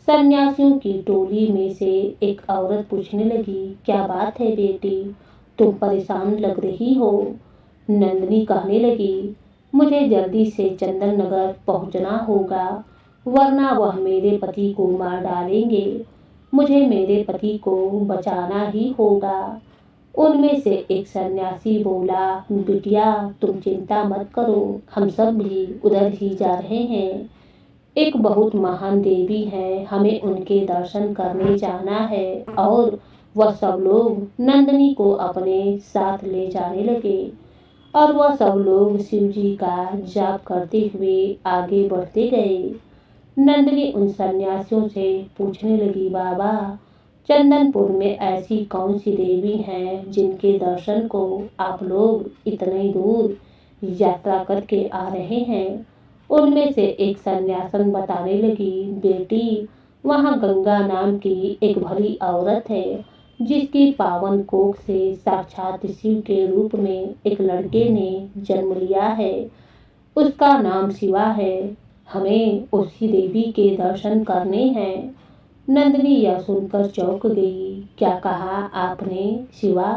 सन्यासियों की टोली में से एक औरत पूछने लगी, क्या बात है बेटी, तुम परेशान लग रही हो। नंदिनी कहने लगी, मुझे जल्दी से चंदन नगर पहुंचना होगा, वरना वह मेरे पति को मार डालेंगे। मुझे मेरे पति को बचाना ही होगा। उनमें से एक सन्यासी बोला, बिटिया, तुम चिंता मत करो, हम सब भी उधर ही जा रहे हैं। एक बहुत महान देवी है, हमें उनके दर्शन करने जाना है। और वह सब लोग नंदिनी को अपने साथ ले जाने लगे और वह सब लोग शिवजी का जाप करते हुए आगे बढ़ते गए। नंदिनी उन सन्यासियों से पूछने लगी, बाबा, चंदनपुर में ऐसी कौन सी देवी हैं जिनके दर्शन को आप लोग इतने दूर यात्रा करके आ रहे हैं। उनमें से एक सन्यासन बताने लगी, बेटी, वहाँ गंगा नाम की एक भली औरत है, जिसकी पावन कोख से साक्षात शिव के रूप में एक लड़के ने जन्म लिया है। उसका नाम शिवा है। हमें उसी देवी के दर्शन करने हैं। नंदिनी यह सुनकर चौंक गई। क्या कहा आपने? शिवा?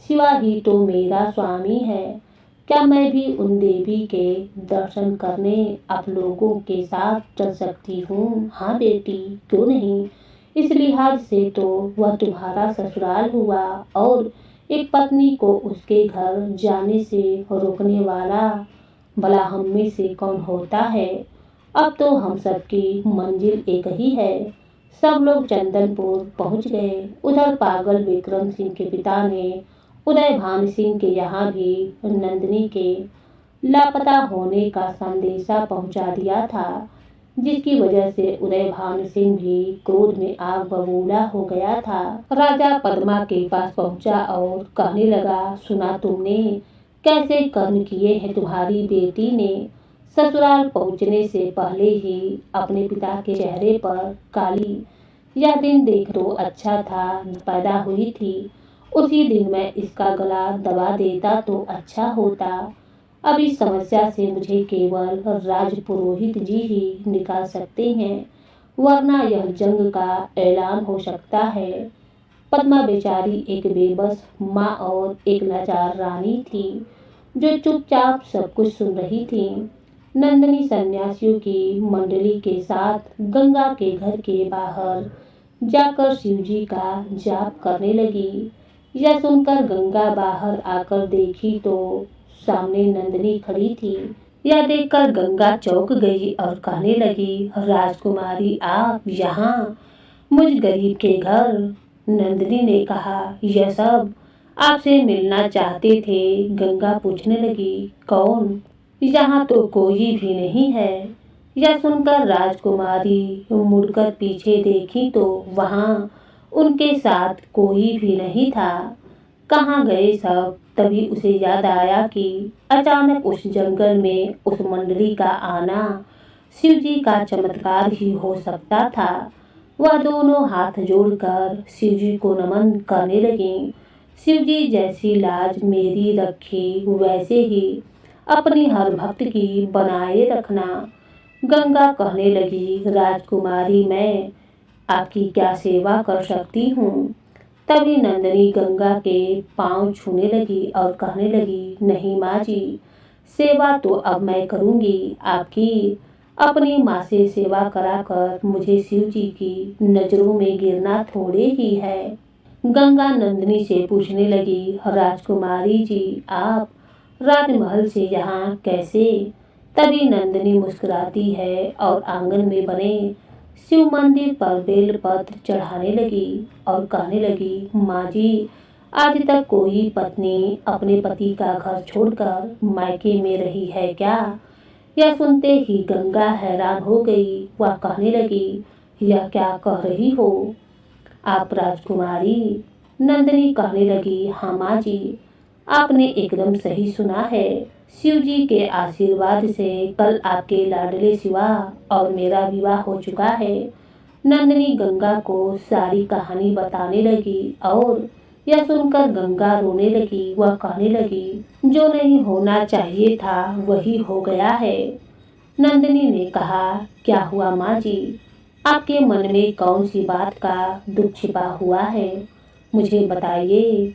शिवा ही तो मेरा स्वामी है। क्या मैं भी उन देवी के दर्शन करने आप लोगों के साथ चल सकती हूँ? हाँ बेटी, क्यों नहीं। इस लिहाज से तो वह तुम्हारा ससुराल हुआ और एक पत्नी को उसके घर जाने से रोकने वाला भला हम में से कौन होता है। अब तो हम सबकी मंजिल एक ही है। सब लोग चंदनपुर पहुंच गए। उधर पागल विक्रम सिंह के पिता ने उदय भान सिंह के यहाँ भी नंदिनी के लापता होने का संदेशा पहुंचा दिया था, जिसकी वजह से उदय भान सिंह भी क्रोध में आग बबूला हो गया था। राजा पद्मा के पास पहुंचा और कहने लगा, सुना तुमने कैसे कर्म किए हैं तुम्हारी बेटी ने। ससुराल पहुंचने से पहले ही अपने पिता के चेहरे पर काली, यह दिन देख तो अच्छा था, पैदा हुई थी उसी दिन मैं इसका गला दबा देता तो अच्छा होता। अब इस समस्या से मुझे केवल राजपुरोहित जी ही निकाल सकते हैं। वरना यह जंग का ऐलान हो सकता है। पद्मा बेचारी एक बेबस माँ और एक लाचार रानी थी जो चुपचाप सब कुछ सुन रही थी। नंदिनी सन्यासियों की मंडली के साथ गंगा के घर के बाहर जाकर शिवजी का जाप करने लगी। यह सुनकर गंगा बाहर आकर देखी तो सामने नंदिनी खड़ी थी। यह देखकर गंगा चौंक गई और कहने लगी, राजकुमारी आप यहाँ, मुझ गरीब के घर। नंदिनी ने कहा, यह सब आपसे मिलना चाहते थे। गंगा पूछने लगी, कौन? यहाँ तो कोई भी नहीं है। यह सुनकर राजकुमारी मुड़कर पीछे देखी तो वहाँ उनके साथ कोई भी नहीं था। कहाँ गए सब? तभी उसे याद आया कि अचानक उस जंगल में उस मंडली का आना शिवजी का चमत्कार ही हो सकता था। वह दोनों हाथ जोड़कर शिवजी को नमन करने लगी। शिवजी जैसी लाज मेरी रखी वैसे ही अपनी हर भक्त की बनाए रखना। गंगा कहने लगी, राजकुमारी मैं आपकी क्या सेवा कर सकती हूँ? तभी नंदिनी गंगा के पांव छूने लगी और कहने लगी, नहीं माँ जी, सेवा तो अब मैं करूँगी आपकी। अपनी माँ से सेवा कराकर मुझे शिव जी की नजरों में गिरना थोड़े ही है। गंगा नंदिनी से पूछने लगी, राजकुमारी जी आप राजमहल से यहाँ कैसे? तभी नंदिनी मुस्कुराती है और आंगन में बने शिव मंदिर पर बेलपत्र चढ़ाने लगी और कहने लगी, माँ जी आज तक कोई पत्नी अपने पति का घर छोड़कर मायके में रही है क्या? यह सुनते ही गंगा हैरान हो गई। वह कहने लगी, यह क्या कह रही हो आप राजकुमारी? नंदिनी कहने लगी, हाँ माँ जी, आपने एकदम सही सुना है। शिव जी के आशीर्वाद से कल आपके लाडले शिवा और मेरा विवाह हो चुका है। नंदिनी गंगा को सारी कहानी बताने लगी और यह सुनकर गंगा रोने लगी। वह कहने लगी, जो नहीं होना चाहिए था वही हो गया है। नंदिनी ने कहा, क्या हुआ माँ जी? आपके मन में कौन सी बात का दुख छिपा हुआ है, मुझे बताइए।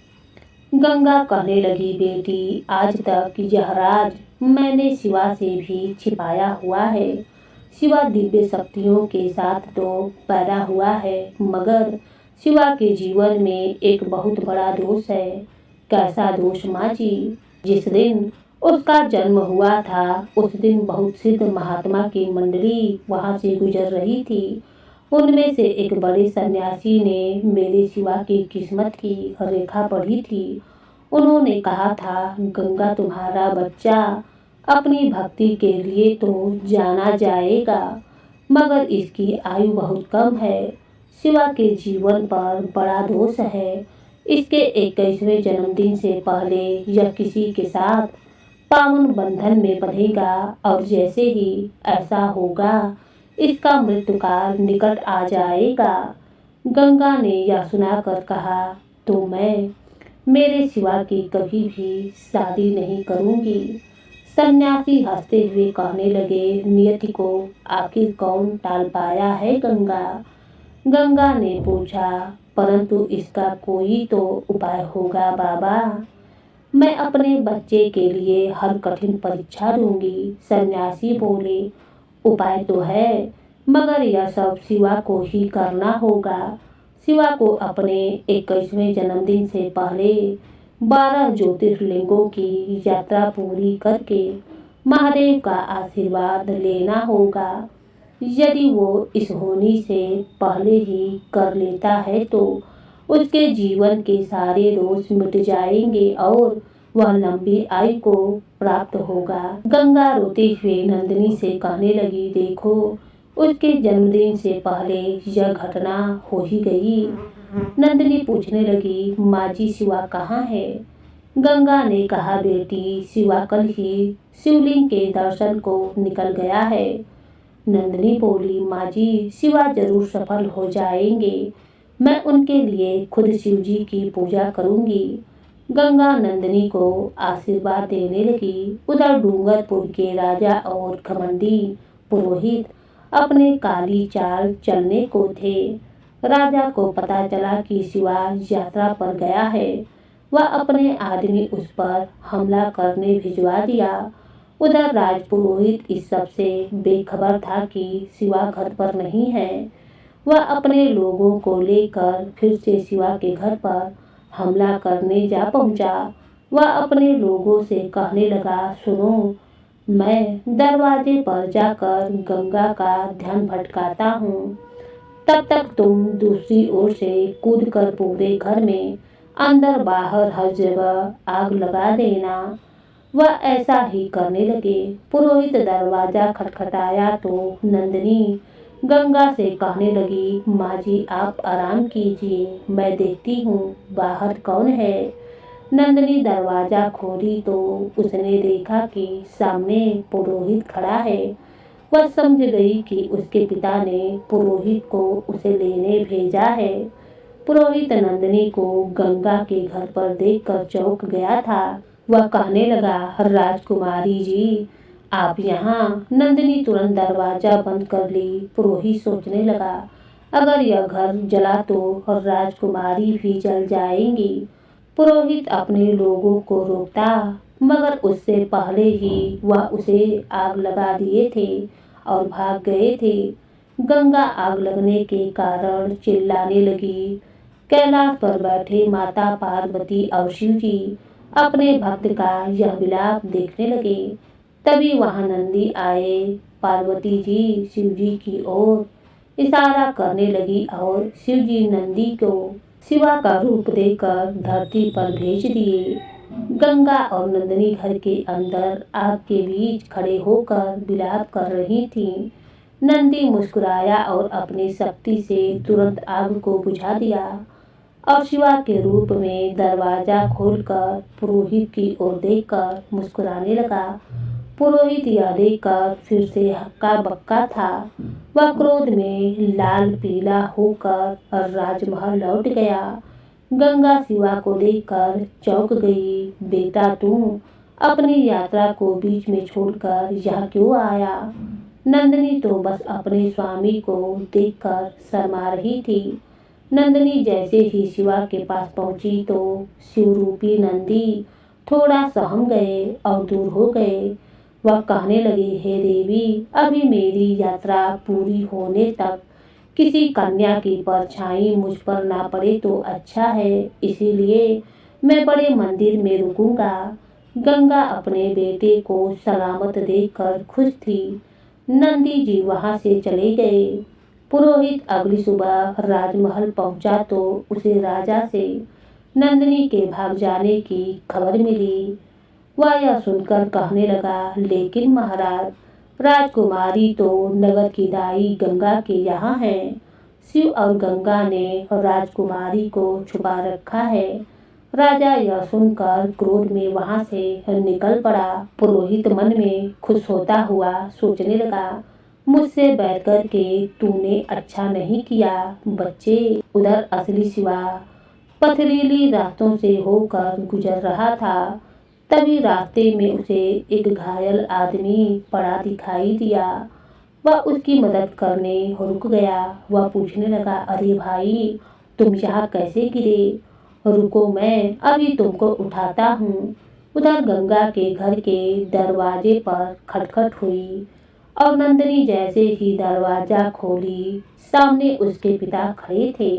गंगा कहने लगी, बेटी आज तक यह राज मैंने शिवा से भी छिपाया हुआ है। शिवा दिव्य शक्तियों के साथ तो पैदा हुआ है, मगर शिवा के जीवन में एक बहुत बड़ा दोष है। कैसा दोष माँ जी? जिस दिन उसका जन्म हुआ था उस दिन बहुत सिद्ध महात्मा की मंडली वहाँ से गुजर रही थी। उनमें से एक बड़े सन्यासी ने मेरे शिवा की किस्मत की रेखा पढ़ी थी। उन्होंने कहा था, गंगा तुम्हारा बच्चा अपनी भक्ति के लिए तो जाना जाएगा, मगर इसकी आयु बहुत कम है। शिवा के जीवन पर बड़ा दोष है। इसके 21वें जन्मदिन से पहले यह किसी के साथ पावन बंधन में बंधेगा और जैसे ही ऐसा होगा इसका मृत्युकाल निकट आ जाएगा। गंगा ने यह सुनाकर कहा, तो मैं मेरे शिवा की कभी भी शादी नहीं करूंगी। सन्यासी हंसते हुए कहने लगे, नियति को आखिर कौन टाल पाया है गंगा? गंगा ने पूछा, परंतु इसका कोई तो उपाय होगा बाबा। मैं अपने बच्चे के लिए हर कठिन परीक्षा दूंगी। सन्यासी बोले, उपाय तो है, मगर यह सब शिवा को ही करना होगा। शिवा को अपने 21वें जन्मदिन से पहले 12 ज्योतिर्लिंगों की यात्रा पूरी करके महादेव का आशीर्वाद लेना होगा। यदि वो इस होनी से पहले ही कर लेता है तो उसके जीवन के सारे दोष मिट जाएंगे और वह लंबी आयु को प्राप्त होगा। गंगा रोते हुए नंदिनी से कहने लगी, देखो उसके जन्मदिन से पहले यह घटना हो ही गई। नंदिनी पूछने लगी, माँ जी शिवा कहाँ है? गंगा ने कहा, बेटी शिवा कल ही शिवलिंग के दर्शन को निकल गया है। नंदिनी बोली, माँ जी शिवा जरूर सफल हो जाएंगे। मैं उनके लिए खुद शिव जी की पूजा करूंगी। गंगा नंदिनी को आशीर्वाद देने लगी। उधर डूंगरपुर के राजा और घमंडी पुरोहित अपने काली चाल चलने को थे। राजा को पता चला कि शिवा यात्रा पर गया है। वह अपने आदमी उस पर हमला करने भिजवा दिया। उधर राजपुरोहित इस सब से बेखबर था कि शिवा घर पर नहीं है। वह अपने लोगों को लेकर फिर से शिवा के घर पर हमला करने जा पहुंचा। वह अपने लोगों से कहने लगा, सुनो, मैं दरवाजे पर जाकर गंगा का ध्यान भटकाता हूँ। तब तक तुम दूसरी ओर से कूदकर पूरे घर में अंदर बाहर हर जगह आग लगा देना। वह ऐसा ही करने लगे। पुरोहित दरवाजा खटखटाया तो नंदिनी गंगा से कहने लगी, माँ जी आप आराम कीजिए, मैं देखती हूँ बाहर कौन है। नंदिनी दरवाजा खोली तो उसने देखा कि सामने पुरोहित खड़ा है। वह समझ गई कि उसके पिता ने पुरोहित को उसे लेने भेजा है। पुरोहित नंदिनी को गंगा के घर पर देखकर चौंक गया था। वह कहने लगा, राजकुमारी जी आप यहाँ। नंदिनी तुरंत दरवाजा बंद कर ली। पुरोहित सोचने लगा, अगर यह घर जला तो राजकुमारी भी जल जाएंगी। पुरोहित अपने लोगों को रोकता, मगर उससे पहले ही वह उसे आग लगा दिए थे और भाग गए थे। गंगा आग लगने के कारण चिल्लाने लगी। कैलाश पर बैठे माता पार्वती और शिव जी अपने भक्त का यह विलाप देखने लगे। तभी वहां नंदी आए। पार्वती जी शिव जी की ओर इशारा करने लगी और शिव जी नंदी को शिवा का रूप देकर धरती पर भेज दिए। गंगा और नंदिनी घर के अंदर आग के बीच खड़े होकर विलाप कर रही थीं। नंदी मुस्कुराया और अपनी शक्ति से तुरंत आग को बुझा दिया और शिवा के रूप में दरवाजा खोलकर पुरोहित की ओर देखकर मुस्कुराने लगा। पुरोहित यह देखकर फिर से हक्का बक्का था। वह क्रोध में लाल पीला होकर राजमहल लौट गया। गंगा शिवा को देखकर चौंक गई। बेटा तू अपनी यात्रा को बीच में छोड़कर यहाँ क्यों आया? नंदिनी तो बस अपने स्वामी को देखकर शर्मा रही थी। नंदिनी जैसे ही शिवा के पास पहुंची तो शिवरूपी नंदी थोड़ा सहम गए और दूर हो गए। वह कहने लगे, हे देवी, अभी मेरी यात्रा पूरी होने तक किसी कन्या की परछाई मुझ पर ना पड़े तो अच्छा है, इसीलिए मैं बड़े मंदिर में रुकूंगा। गंगा अपने बेटे को सलामत देखकर खुश थी। नंदी जी वहां से चले गए। पुरोहित अगली सुबह राजमहल पहुंचा तो उसे राजा से नंदिनी के भाग जाने की खबर मिली। वह यह सुनकर कहने लगा, लेकिन महाराज, राजकुमारी तो नगर की दाई गंगा के यहाँ है। शिव और गंगा ने राजकुमारी को छुपा रखा है। राजा यह सुनकर क्रोध में वहां से निकल पड़ा। पुरोहित मन में खुश होता हुआ सोचने लगा, मुझसे बैठ करके तूने अच्छा नहीं किया बच्चे। उधर असली शिवा पथरीली रास्तों से होकर गुजर रहा था। तभी रास्ते में उसे एक घायल आदमी पड़ा दिखाई दिया। वह उसकी मदद करने रुक गया। वह पूछने लगा, अरे भाई, तुम यहाँ कैसे गिरे? रुको, मैं अभी तुमको उठाता हूँ। उधर गंगा के घर के दरवाजे पर खटखट हुई और नंदिनी जैसे ही दरवाजा खोली, सामने उसके पिता खड़े थे।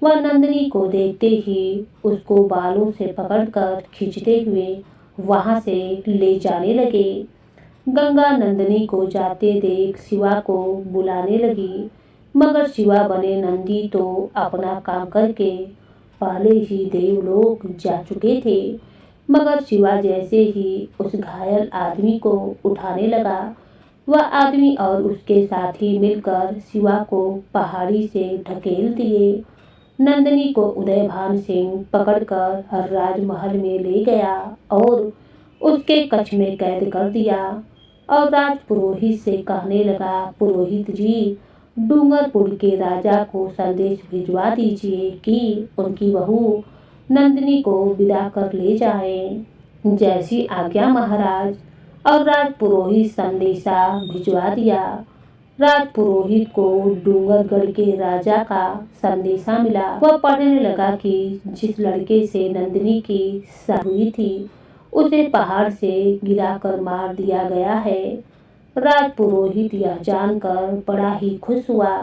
वह नंदिनी को देखते ही उसको बालों से पकड़कर खींचते हुए वहां से ले जाने लगे। गंगा नंदिनी को जाते देख शिवा को बुलाने लगी, मगर शिवा बने नंदी तो अपना काम करके पहले ही देवलोक जा चुके थे। मगर शिवा जैसे ही उस घायल आदमी को उठाने लगा, वह आदमी और उसके साथी मिलकर शिवा को पहाड़ी से ढकेल दिए। नंदिनी को उदयभान सिंह पकड़कर राजमहल में ले गया और उसके कक्ष में कैद कर दिया और राजपुरोहित से कहने लगा, पुरोहित जी, डूंगरपुर के राजा को संदेश भिजवा दीजिए कि उनकी बहू नंदिनी को विदा कर ले जाएं। जैसी आज्ञा महाराज। और राजपुरोहित संदेशा भिजवा दिया। राजपुरोहित को डूंगरगढ़ के राजा का संदेशा मिला। वह पढ़ने लगा कि जिस लड़के से नंदिनी की शादी हुई थी उसे पहाड़ से गिराकर मार दिया गया है। राजपुरोहित यह जानकर बड़ा ही खुश हुआ।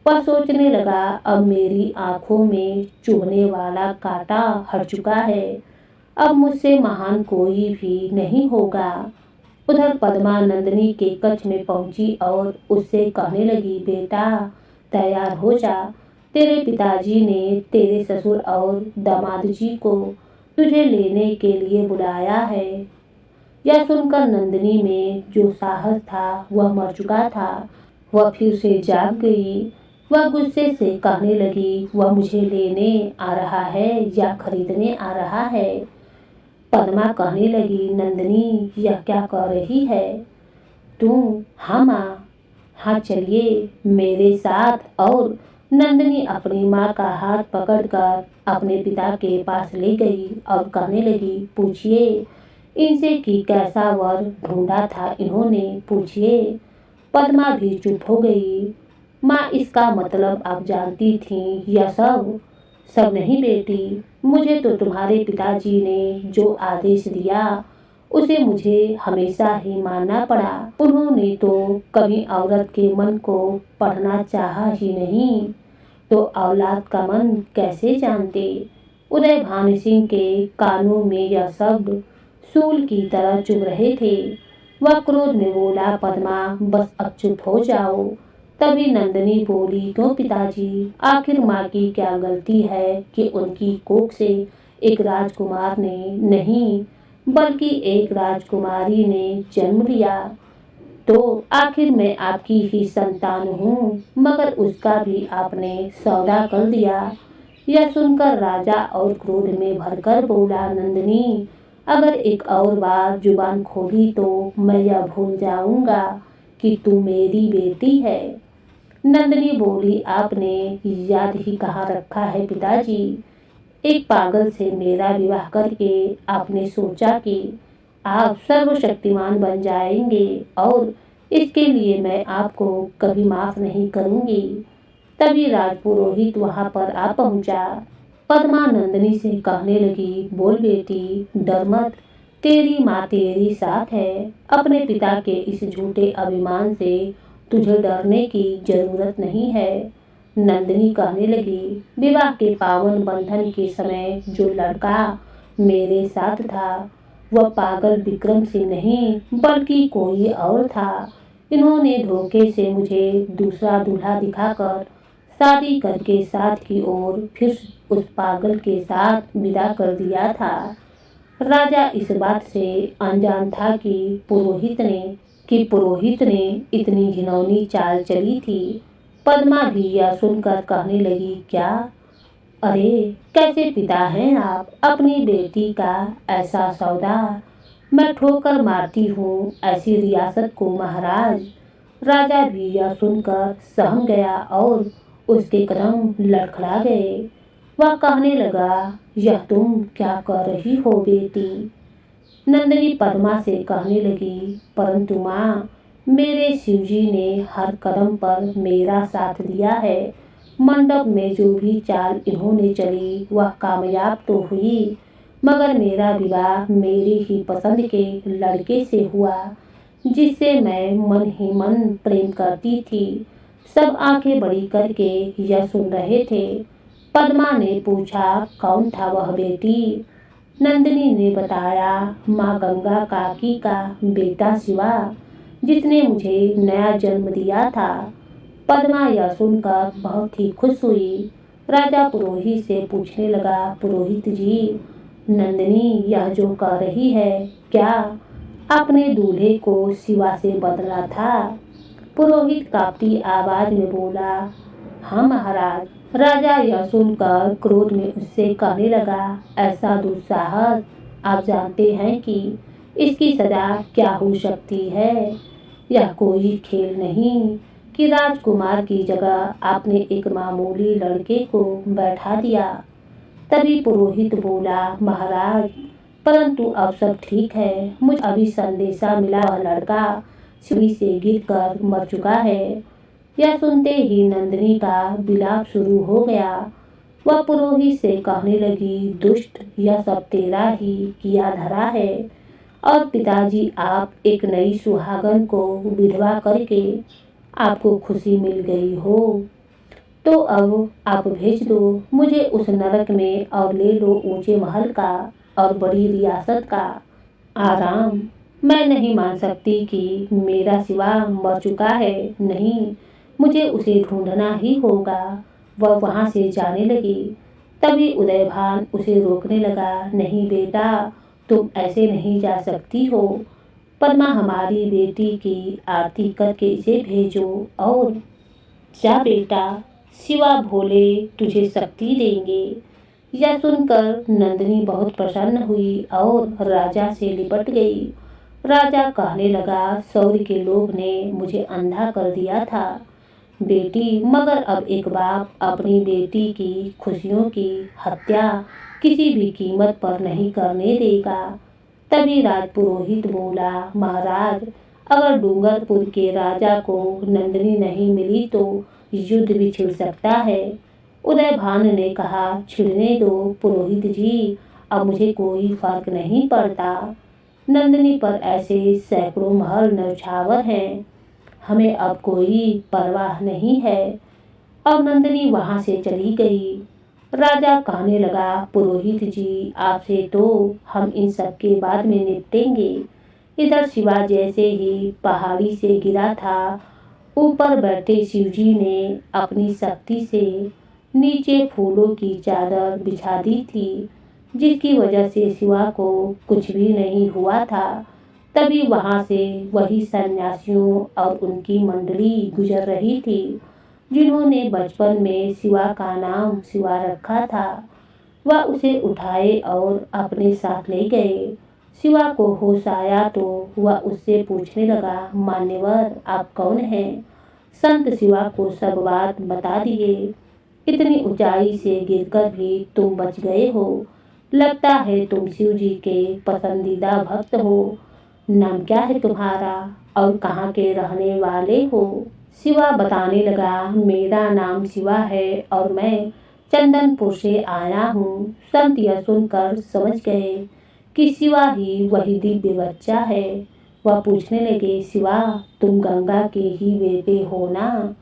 वह सोचने लगा, अब मेरी आंखों में चुभने वाला कांटा हट चुका है, अब मुझसे महान कोई भी नहीं होगा। उधर पद्मा नंदिनी के कक्ष में पहुंची और उससे कहने लगी, बेटा तैयार हो जा, तेरे पिताजी ने तेरे ससुर और दामाद जी को तुझे लेने के लिए बुलाया है। यह सुनकर नंदिनी में जो साहस था वह मर चुका था। वह फिर से जाग गई। वह गुस्से से कहने लगी, वह मुझे लेने आ रहा है या खरीदने आ रहा है। पद्मा कहने लगी, नंदिनी यह क्या कह रही है तुम? हाँ माँ, हाँ चलिए मेरे साथ। और नंदिनी अपनी माँ का हाथ पकड़कर अपने पिता के पास ले गई और कहने लगी, पूछिए इनसे कि कैसा वर ढूंढा था इन्होंने, पूछिए। पद्मा भी चुप हो गई। माँ, इसका मतलब आप जानती थी यह सब? सब नहीं बेटी, मुझे तो तुम्हारे पिताजी ने जो आदेश दिया उसे मुझे हमेशा ही मानना पड़ा। उन्होंने तो कभी औरत के मन को पढ़ना चाहा ही नहीं, तो औलाद का मन कैसे जानते? उदय भान सिंह के कानों में यह शब्द सूल की तरह चुभ रहे थे। वह क्रोध में बोला, पद्मा बस अब चुप हो जाओ। तभी नंदिनी बोली, क्यों पिताजी, आखिर माँ की क्या गलती है कि उनकी कोख से एक राजकुमार ने नहीं बल्कि एक राजकुमारी ने जन्म लिया। तो आखिर मैं आपकी ही संतान हूँ, मगर उसका भी आपने सौदा कर दिया। यह सुनकर राजा और क्रोध में भरकर बोला, नंदिनी अगर एक और बार जुबान खोली तो मैं यह भूल जाऊंगा कि तू मेरी बेटी है। नंदिनी बोली, आपने याद ही कहाँ रखा है पिताजी। एक पागल से मेरा विवाह करके आपने सोचा कि आप सर्वशक्तिमान बन जाएंगे और इसके लिए मैं आपको कभी माफ नहीं करूंगी। तभी राजपुरोहित वहां पर आ पहुंचा। पद्मा नंदिनी से कहने लगी, बोल बेटी, डर मत, तेरी माँ तेरी साथ है। अपने पिता के इस झूठे अभिमान से तुझे डरने की जरूरत नहीं है। नंदिनी कहने लगी, विवाह के पावन बंधन के समय जो लड़का मेरे साथ था वह पागल विक्रम सिंह नहीं बल्कि कोई और था। इन्होंने धोखे से मुझे दूसरा दूल्हा दिखाकर शादी करके साथ की ओर फिर उस पागल के साथ विदा कर दिया था। राजा इस बात से अनजान था कि पुरोहित ने इतनी घिनौनी चाल चली थी। पद्मा भी यह सुनकर कहने लगी, क्या? अरे कैसे पिता हैं आप, अपनी बेटी का ऐसा सौदा? मैं ठोकर मारती हूँ ऐसी रियासत को महाराज। राजा भी यह सुनकर सहम गया और उसके कदम लड़खड़ा गए। वह कहने लगा, यह तुम क्या कर रही हो बेटी? नंदिनी पद्मा से कहने लगी, परंतु माँ, मेरे शिवजी ने हर कदम पर मेरा साथ दिया है। मंडप में जो भी चाल इन्होंने चली वह कामयाब तो हुई, मगर मेरा विवाह मेरी ही पसंद के लड़के से हुआ जिससे मैं मन ही मन प्रेम करती थी। सब आंखें बड़ी करके यह सुन रहे थे। पद्मा ने पूछा, कौन था वह बेटी? नंदिनी ने बताया, माँ गंगा काकी का बेटा शिवा, जिसने मुझे नया जन्म दिया था। पद्मा यह सुनकर बहुत ही खुश हुई। राजा पुरोहित से पूछने लगा, पुरोहित जी, नंदिनी यह जो कह रही है क्या आपने दूल्हे को शिवा से बदला था? पुरोहित कांपती आवाज में बोला, हाँ महाराज। राजा यह सुनकर क्रोध में उससे कहने लगा, ऐसा दुस्साहस, आप जानते हैं कि इसकी सजा क्या हो सकती है? यह कोई खेल नहीं कि राजकुमार की जगह आपने एक मामूली लड़के को बैठा दिया। तभी पुरोहित बोला, महाराज, परंतु अब सब ठीक है। मुझे अभी संदेशा मिला, वह लड़का सीढ़ी से गिरकर मर चुका है। यह सुनते ही नंदिनी का विलाप शुरू हो गया। वह पुरोहित से कहने लगी, दुष्ट, यह सब तेरा ही किया धरा है। और पिताजी, आप एक नई सुहागन को विधवा करके आपको खुशी मिल गई हो, तो अब आप भेज दो मुझे उस नरक में और ले लो ऊंचे महल का और बड़ी रियासत का आराम। मैं नहीं मान सकती कि मेरा सिवा मर चुका है। नहीं, मुझे उसे ढूंढना ही होगा। वह वहां से जाने लगी। तभी उदयभान उसे रोकने लगा। नहीं बेटा, तुम ऐसे नहीं जा सकती हो। पद्मा हमारी बेटी की आरती करके इसे भेजो। और जा बेटा, शिवा भोले तुझे शक्ति देंगे। यह सुनकर नंदिनी बहुत प्रसन्न हुई और राजा से लिपट गई। राजा कहने लगा, शौर्य के लोभ ने मुझे अंधा कर दिया था बेटी, मगर अब एक बाप अपनी बेटी की खुशियों की हत्या किसी भी कीमत पर नहीं करने देगा। तभी राजपुरोहित बोला, महाराज, अगर डूंगरपुर के राजा को नंदिनी नहीं मिली तो युद्ध भी छिड़ सकता है। उदयभान ने कहा, छिड़ने दो पुरोहित जी, अब मुझे कोई फर्क नहीं पड़ता। नंदिनी पर ऐसे सैकड़ों महल न्यौछावर हैं, हमें अब कोई परवाह नहीं है। अब नंदिनी वहां से चली गई। राजा कहने लगा, पुरोहित जी, आपसे तो हम इन सब के बाद में निपटेंगे। इधर शिवा जैसे ही पहाड़ी से गिरा था, ऊपर बैठे शिवजी ने अपनी शक्ति से नीचे फूलों की चादर बिछा दी थी, जिसकी वजह से शिवा को कुछ भी नहीं हुआ था। तभी वहां से वही सन्यासियों और उनकी मंडली गुजर रही थी, जिन्होंने बचपन में शिवा का नाम शिवा रखा था। वह उसे उठाए और अपने साथ ले गए। शिवा को होश आया तो वह उससे पूछने लगा, मान्यवर, आप कौन हैं? संत शिवा को सब बात बता दिए। इतनी ऊंचाई से गिरकर भी तुम बच गए हो। लगता है तुम शिव जी के पसंदीदा भक्त हो। नाम क्या है तुम्हारा और कहाँ के रहने वाले हो? शिवा बताने लगा, मेरा नाम शिवा है और मैं चंदनपुर से आया हूँ। संत यह सुनकर समझ गए कि शिवा ही वही दिव्य बच्चा है। वह पूछने लगे, शिवा, तुम गंगा के ही बेटे हो ना?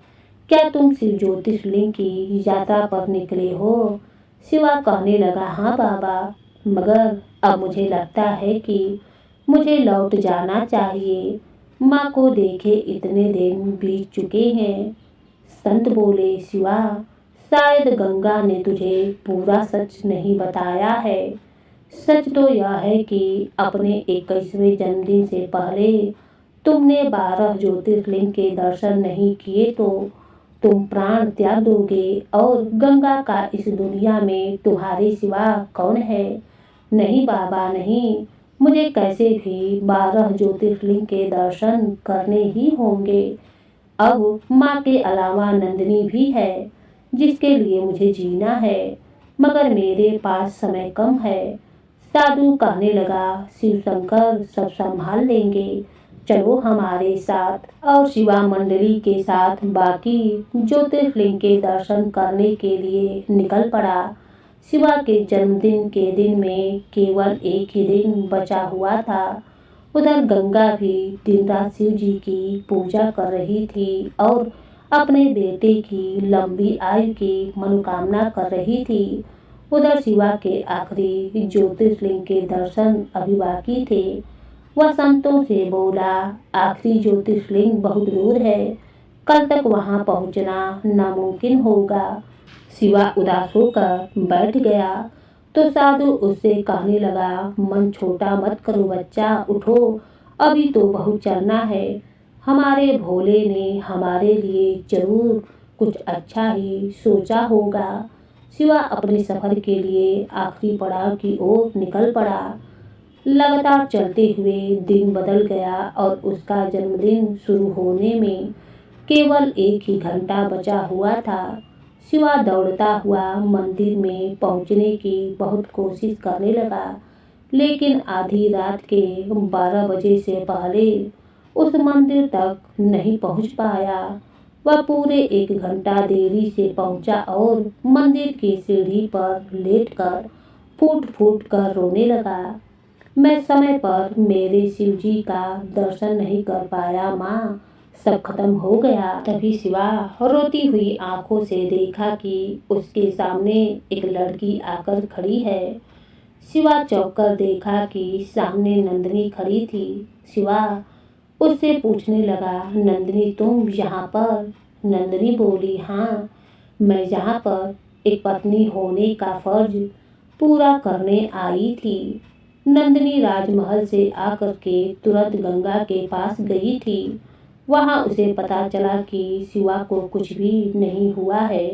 क्या तुम शिव ज्योतिर्लिंग की यात्रा पर निकले हो? शिवा कहने लगा, हाँ बाबा, मगर अब मुझे लगता है कि मुझे लौट जाना चाहिए। माँ को देखे इतने दिन बीत चुके हैं। संत बोले, शिवा, शायद गंगा ने तुझे पूरा सच नहीं बताया है। सच तो यह है कि अपने 21वें जन्मदिन से पहले तुमने 12 ज्योतिर्लिंग के दर्शन नहीं किए तो तुम प्राण त्याग दोगे और गंगा का इस दुनिया में तुम्हारे सिवा कौन है? नहीं बाबा, नहीं, मुझे कैसे भी 12 ज्योतिर्लिंग के दर्शन करने ही होंगे। अब माँ के अलावा नंदिनी भी है, जिसके लिए मुझे जीना है, मगर मेरे पास समय कम है। साधु कहने लगा, शिव शंकर सब संभाल लेंगे, चलो हमारे साथ। और शिवा मंडली के साथ बाकी ज्योतिर्लिंग के दर्शन करने के लिए निकल पड़ा। शिवा के जन्मदिन के दिन में केवल एक ही दिन बचा हुआ था। उधर गंगा भी दिन रात शिव जी की पूजा कर रही थी और अपने बेटे की लंबी आयु की मनोकामना कर रही थी। उधर शिवा के आखिरी ज्योतिर्लिंग के दर्शन अभी बाकी थे। वह संतों से बोला, आखिरी ज्योतिर्लिंग बहुत दूर है, कल तक वहां पहुंचना नामुमकिन होगा। शिवा उदास होकर बैठ गया तो साधु उससे कहने लगा, मन छोटा मत करो बच्चा, उठो, अभी तो बहुत चलना है। हमारे भोले ने हमारे लिए जरूर कुछ अच्छा ही सोचा होगा। शिवा अपने सफर के लिए आखिरी पड़ाव की ओर निकल पड़ा। लगातार चलते हुए दिन बदल गया और उसका जन्मदिन शुरू होने में केवल एक ही घंटा बचा हुआ था। शिवा दौड़ता हुआ मंदिर में पहुंचने की बहुत कोशिश करने लगा, लेकिन आधी रात के 12 बजे से पहले उस मंदिर तक नहीं पहुंच पाया। वह पूरे 1 घंटा देरी से पहुंचा और मंदिर की सीढ़ी पर लेटकर फूट फूट कर रोने लगा। मैं समय पर मेरे शिव जी का दर्शन नहीं कर पाया माँ, सब खत्म हो गया। तभी शिवा रोती हुई आंखों से देखा कि उसके सामने एक लड़की आकर खड़ी है। शिवा चौंक कर देखा कि सामने नंदिनी खड़ी थी। शिवा उससे पूछने लगा, नंदिनी तुम यहाँ पर? नंदिनी बोली, हाँ, मैं यहाँ पर एक पत्नी होने का फर्ज पूरा करने आई थी। नंदिनी राजमहल से आकर के तुरंत गंगा के पास गई थी। वहाँ उसे पता चला कि शिवा को कुछ भी नहीं हुआ है।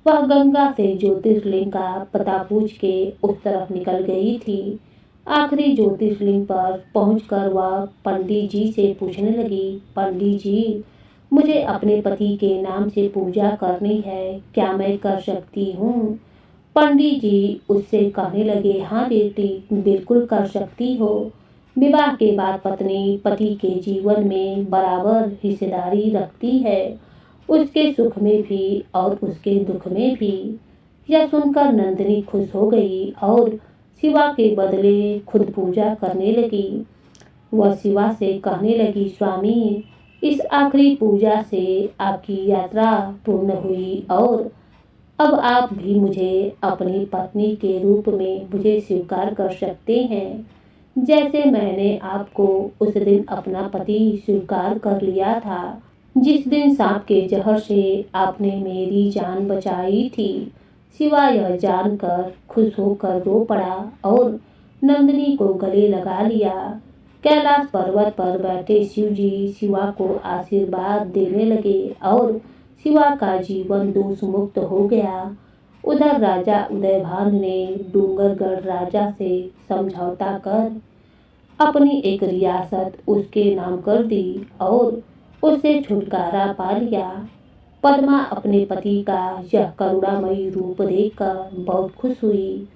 वह गंगा से ज्योतिर्लिंग का पता पूछ के उस तरफ निकल गई थी। आखिरी ज्योतिर्लिंग पर पहुंचकर वह पंडित जी से पूछने लगी, पंडित जी, मुझे अपने पति के नाम से पूजा करनी है, क्या मैं कर सकती हूँ? पंडित जी उससे कहने लगे, हाँ बेटी, बिल्कुल कर सकती हो। विवाह के बाद पत्नी पति के जीवन में बराबर हिस्सेदारी रखती है, उसके सुख में भी और उसके दुख में भी। यह सुनकर नंदिनी खुश हो गई और शिवा के बदले खुद पूजा करने लगी। वह शिवा से कहने लगी, स्वामी, इस आखिरी पूजा से आपकी यात्रा पूर्ण हुई और अब आप भी मुझे अपनी पत्नी के रूप में मुझे स्वीकार कर सकते हैं, जैसे मैंने आपको उस दिन अपना पति स्वीकार कर लिया था, जिस दिन सांप के जहर से आपने मेरी जान बचाई थी। शिवा यह जानकर खुश होकर रो पड़ा और नंदिनी को गले लगा लिया। कैलाश पर्वत पर बैठे शिव जी शिवा को आशीर्वाद देने लगे और शिवा का जीवन दोष मुक्त हो गया। उधर राजा उदयभान ने डूंगरगढ़ राजा से समझौता कर अपनी एक रियासत उसके नाम कर दी और उससे छुटकारा पा लिया। पद्मा अपने पति का यह करुणामयी रूप देखकर बहुत खुश हुई।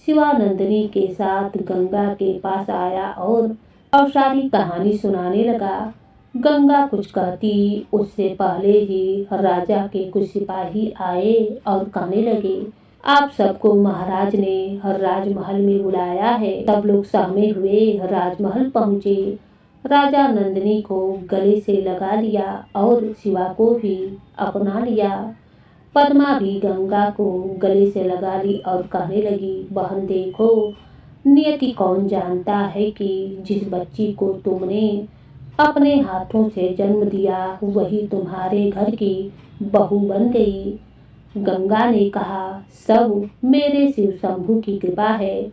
शिवानंदिनी के साथ गंगा के पास आया और सारी कहानी सुनाने लगा। गंगा कुछ कहती उससे पहले ही राजा के कुछ सिपाही आए और कहने लगे, आप सबको महाराज ने राजमहल में बुलाया है। सब लोग सहमे हुए राजमहल पहुँचे। राजा नंदिनी को गले से लगा लिया और शिवा को भी अपना लिया। पद्मा भी गंगा को गले से लगा ली और कहने लगी, बहन देखो, नियति कौन जानता है कि जिस बच्ची को तुमने अपने हाथों से जन्म दिया वही तुम्हारे घर की बहू बन गई। गंगा ने कहा, सब मेरे शिव शंभू की कृपा है।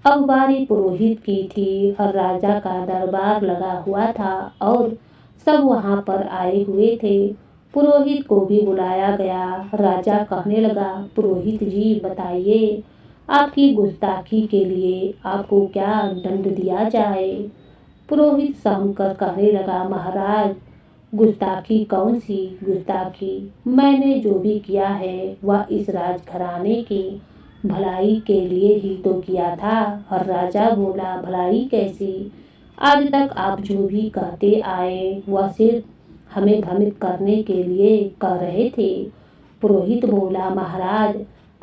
अब बारी पुरोहित की थी और राजा का दरबार लगा हुआ था और सब वहां पर आए हुए थे। पुरोहित को भी बुलाया गया। राजा कहने लगा, पुरोहित जी बताइए, आपकी गुस्ताखी के लिए आपको क्या दंड दिया जाए? पुरोहित सहमकर कहने लगा, महाराज, गुस्ताखी कौन सी गुस्ताखी? मैंने जो भी किया है वह इस राजघराने की भलाई के लिए ही तो किया था। और राजा बोला, भलाई कैसी? आज तक आप जो भी कहते आए वह सिर्फ हमें भ्रमित करने के लिए कह रहे थे। पुरोहित बोला, महाराज,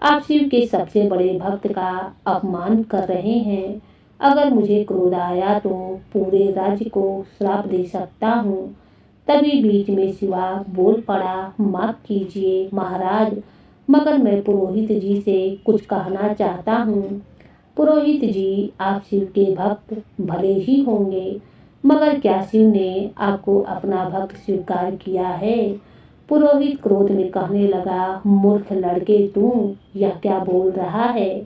आप शिव के सबसे बड़े भक्त का अपमान कर रहे हैं। अगर मुझे क्रोध आया तो पूरे राज्य को श्राप दे सकता हूँ। तभी बीच में शिवा बोल पड़ा, माफ कीजिए महाराज, मगर मैं पुरोहित जी से कुछ कहना चाहता हूँ। पुरोहित जी, आप शिव के भक्त भले ही होंगे, मगर क्या शिव ने आपको अपना भक्त स्वीकार किया है? पुरोहित क्रोध में कहने लगा, मूर्ख लड़के, तू यह क्या बोल रहा है?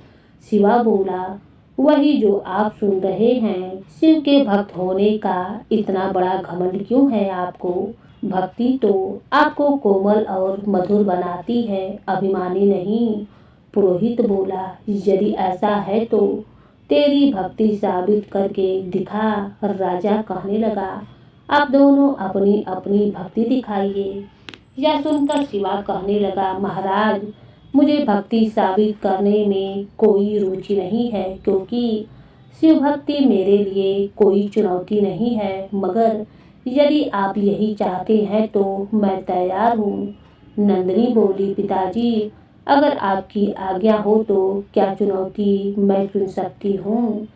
शिवा बोला, वही जो आप सुन रहे हैं। शिव के भक्त होने का इतना बड़ा घमंड क्यों है आपको? भक्ति तो आपको कोमल और मधुर बनाती है, अभिमानी नहीं। पुरोहित बोला, यदि ऐसा है तो तेरी भक्ति साबित करके दिखा। राजा कहने लगा, आप दोनों अपनी अपनी भक्ति दिखाइए। यह सुनकर शिवा कहने लगा, महाराज, मुझे भक्ति साबित करने में कोई रुचि नहीं है, क्योंकि शिव भक्ति मेरे लिए कोई चुनौती नहीं है, मगर यदि आप यही चाहते हैं तो मैं तैयार हूँ। नंदिनी बोली, पिताजी अगर आपकी आज्ञा हो तो क्या चुनौती मैं चुन सकती हूँ।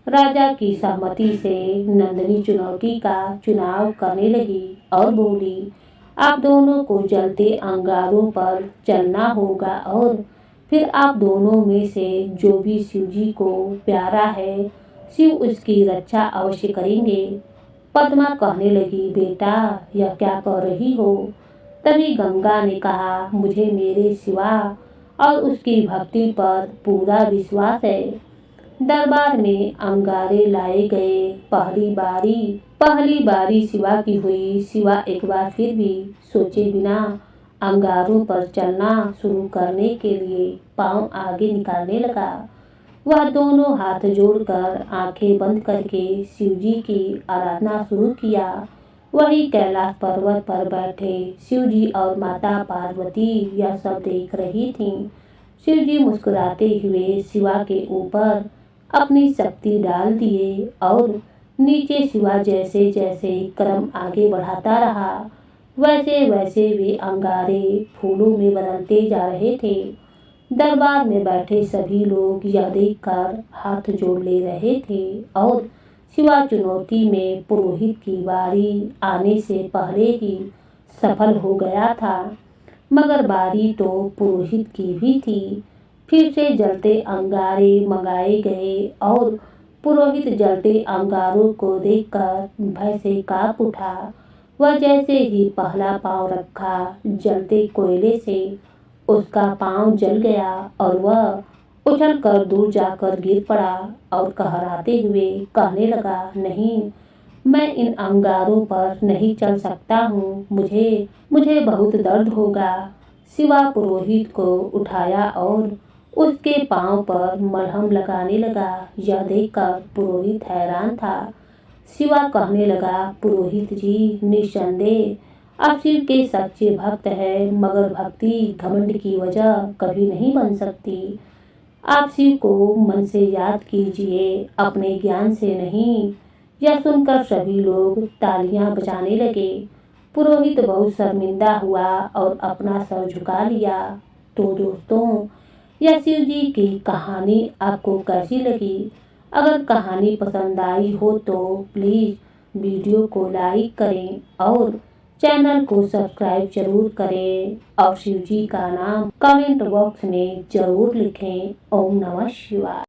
राजा की सहमति से नंदिनी चुनौती का चुनाव करने लगी और बोली, आप दोनों को जलते अंगारों पर चलना होगा और फिर आप दोनों में से जो भी शिव जी को प्यारा है, शिव उसकी रक्षा अवश्य करेंगे। पद्मा कहने लगी, बेटा यह क्या कह रही हो। तभी गंगा ने कहा, मुझे मेरे शिवा और उसकी भक्ति पर पूरा विश्वास है। दरबार में अंगारे लाए गए। पहली बारी शिवा की हुई। शिवा एक बार फिर भी सोचे बिना अंगारों पर चलना शुरू करने के लिए पांव आगे निकालने लगा। वह दोनों हाथ जोड़कर आंखें बंद करके शिव जी की आराधना शुरू किया। वही कैलाश पर्वत पर बैठे शिव जी और माता पार्वती यह सब देख रही थीं। शिव जी मुस्कुराते हुए शिवा के ऊपर अपनी शक्ति डाल दिए और नीचे शिवा जैसे जैसे कदम आगे बढ़ाता रहा, वैसे वैसे वे अंगारे फूलों में बदलते जा रहे थे। दरबार में बैठे सभी लोग यह देखकर हाथ जोड़ ले रहे थे और शिवा चुनौती में पुरोहित की बारी आने से पहले ही सफल हो गया था। मगर बारी तो पुरोहित की भी थी। फिर से जलते अंगारे मंगाए गए और पुरोहित जलते अंगारों को देखकर भय से कांप उठा। वह जैसे ही पहला पांव रखा, जलते कोयले से उसका पांव जल गया और वह उछलकर दूर जाकर गिर पड़ा और कहराते हुए कहने लगा, नहीं, मैं इन अंगारों पर नहीं चल सकता हूँ, मुझे बहुत दर्द होगा। शिवा पुरोहित को उठाया और उसके पांव पर मलहम लगाने लगा। यह देखकर पुरोहित हैरान था। शिवा कहने लगा, पुरोहित जी, निस्संदेह आप शिव के सच्चे भक्त हैं, मगर भक्ति घमंड की वजह कभी नहीं बन सकती। आप शिव को मन से याद कीजिए, अपने ज्ञान से नहीं। यह सुनकर सभी लोग तालियां बजाने लगे। पुरोहित बहुत शर्मिंदा हुआ और अपना सर झुका लिया। तो दोस्तों, यह शिव जी की कहानी आपको कैसी लगी? अगर कहानी पसंद आई हो तो प्लीज़ वीडियो को लाइक करें और चैनल को सब्सक्राइब जरूर करें और शिव जी का नाम कमेंट बॉक्स में जरूर लिखें। ओम नमः शिवाय।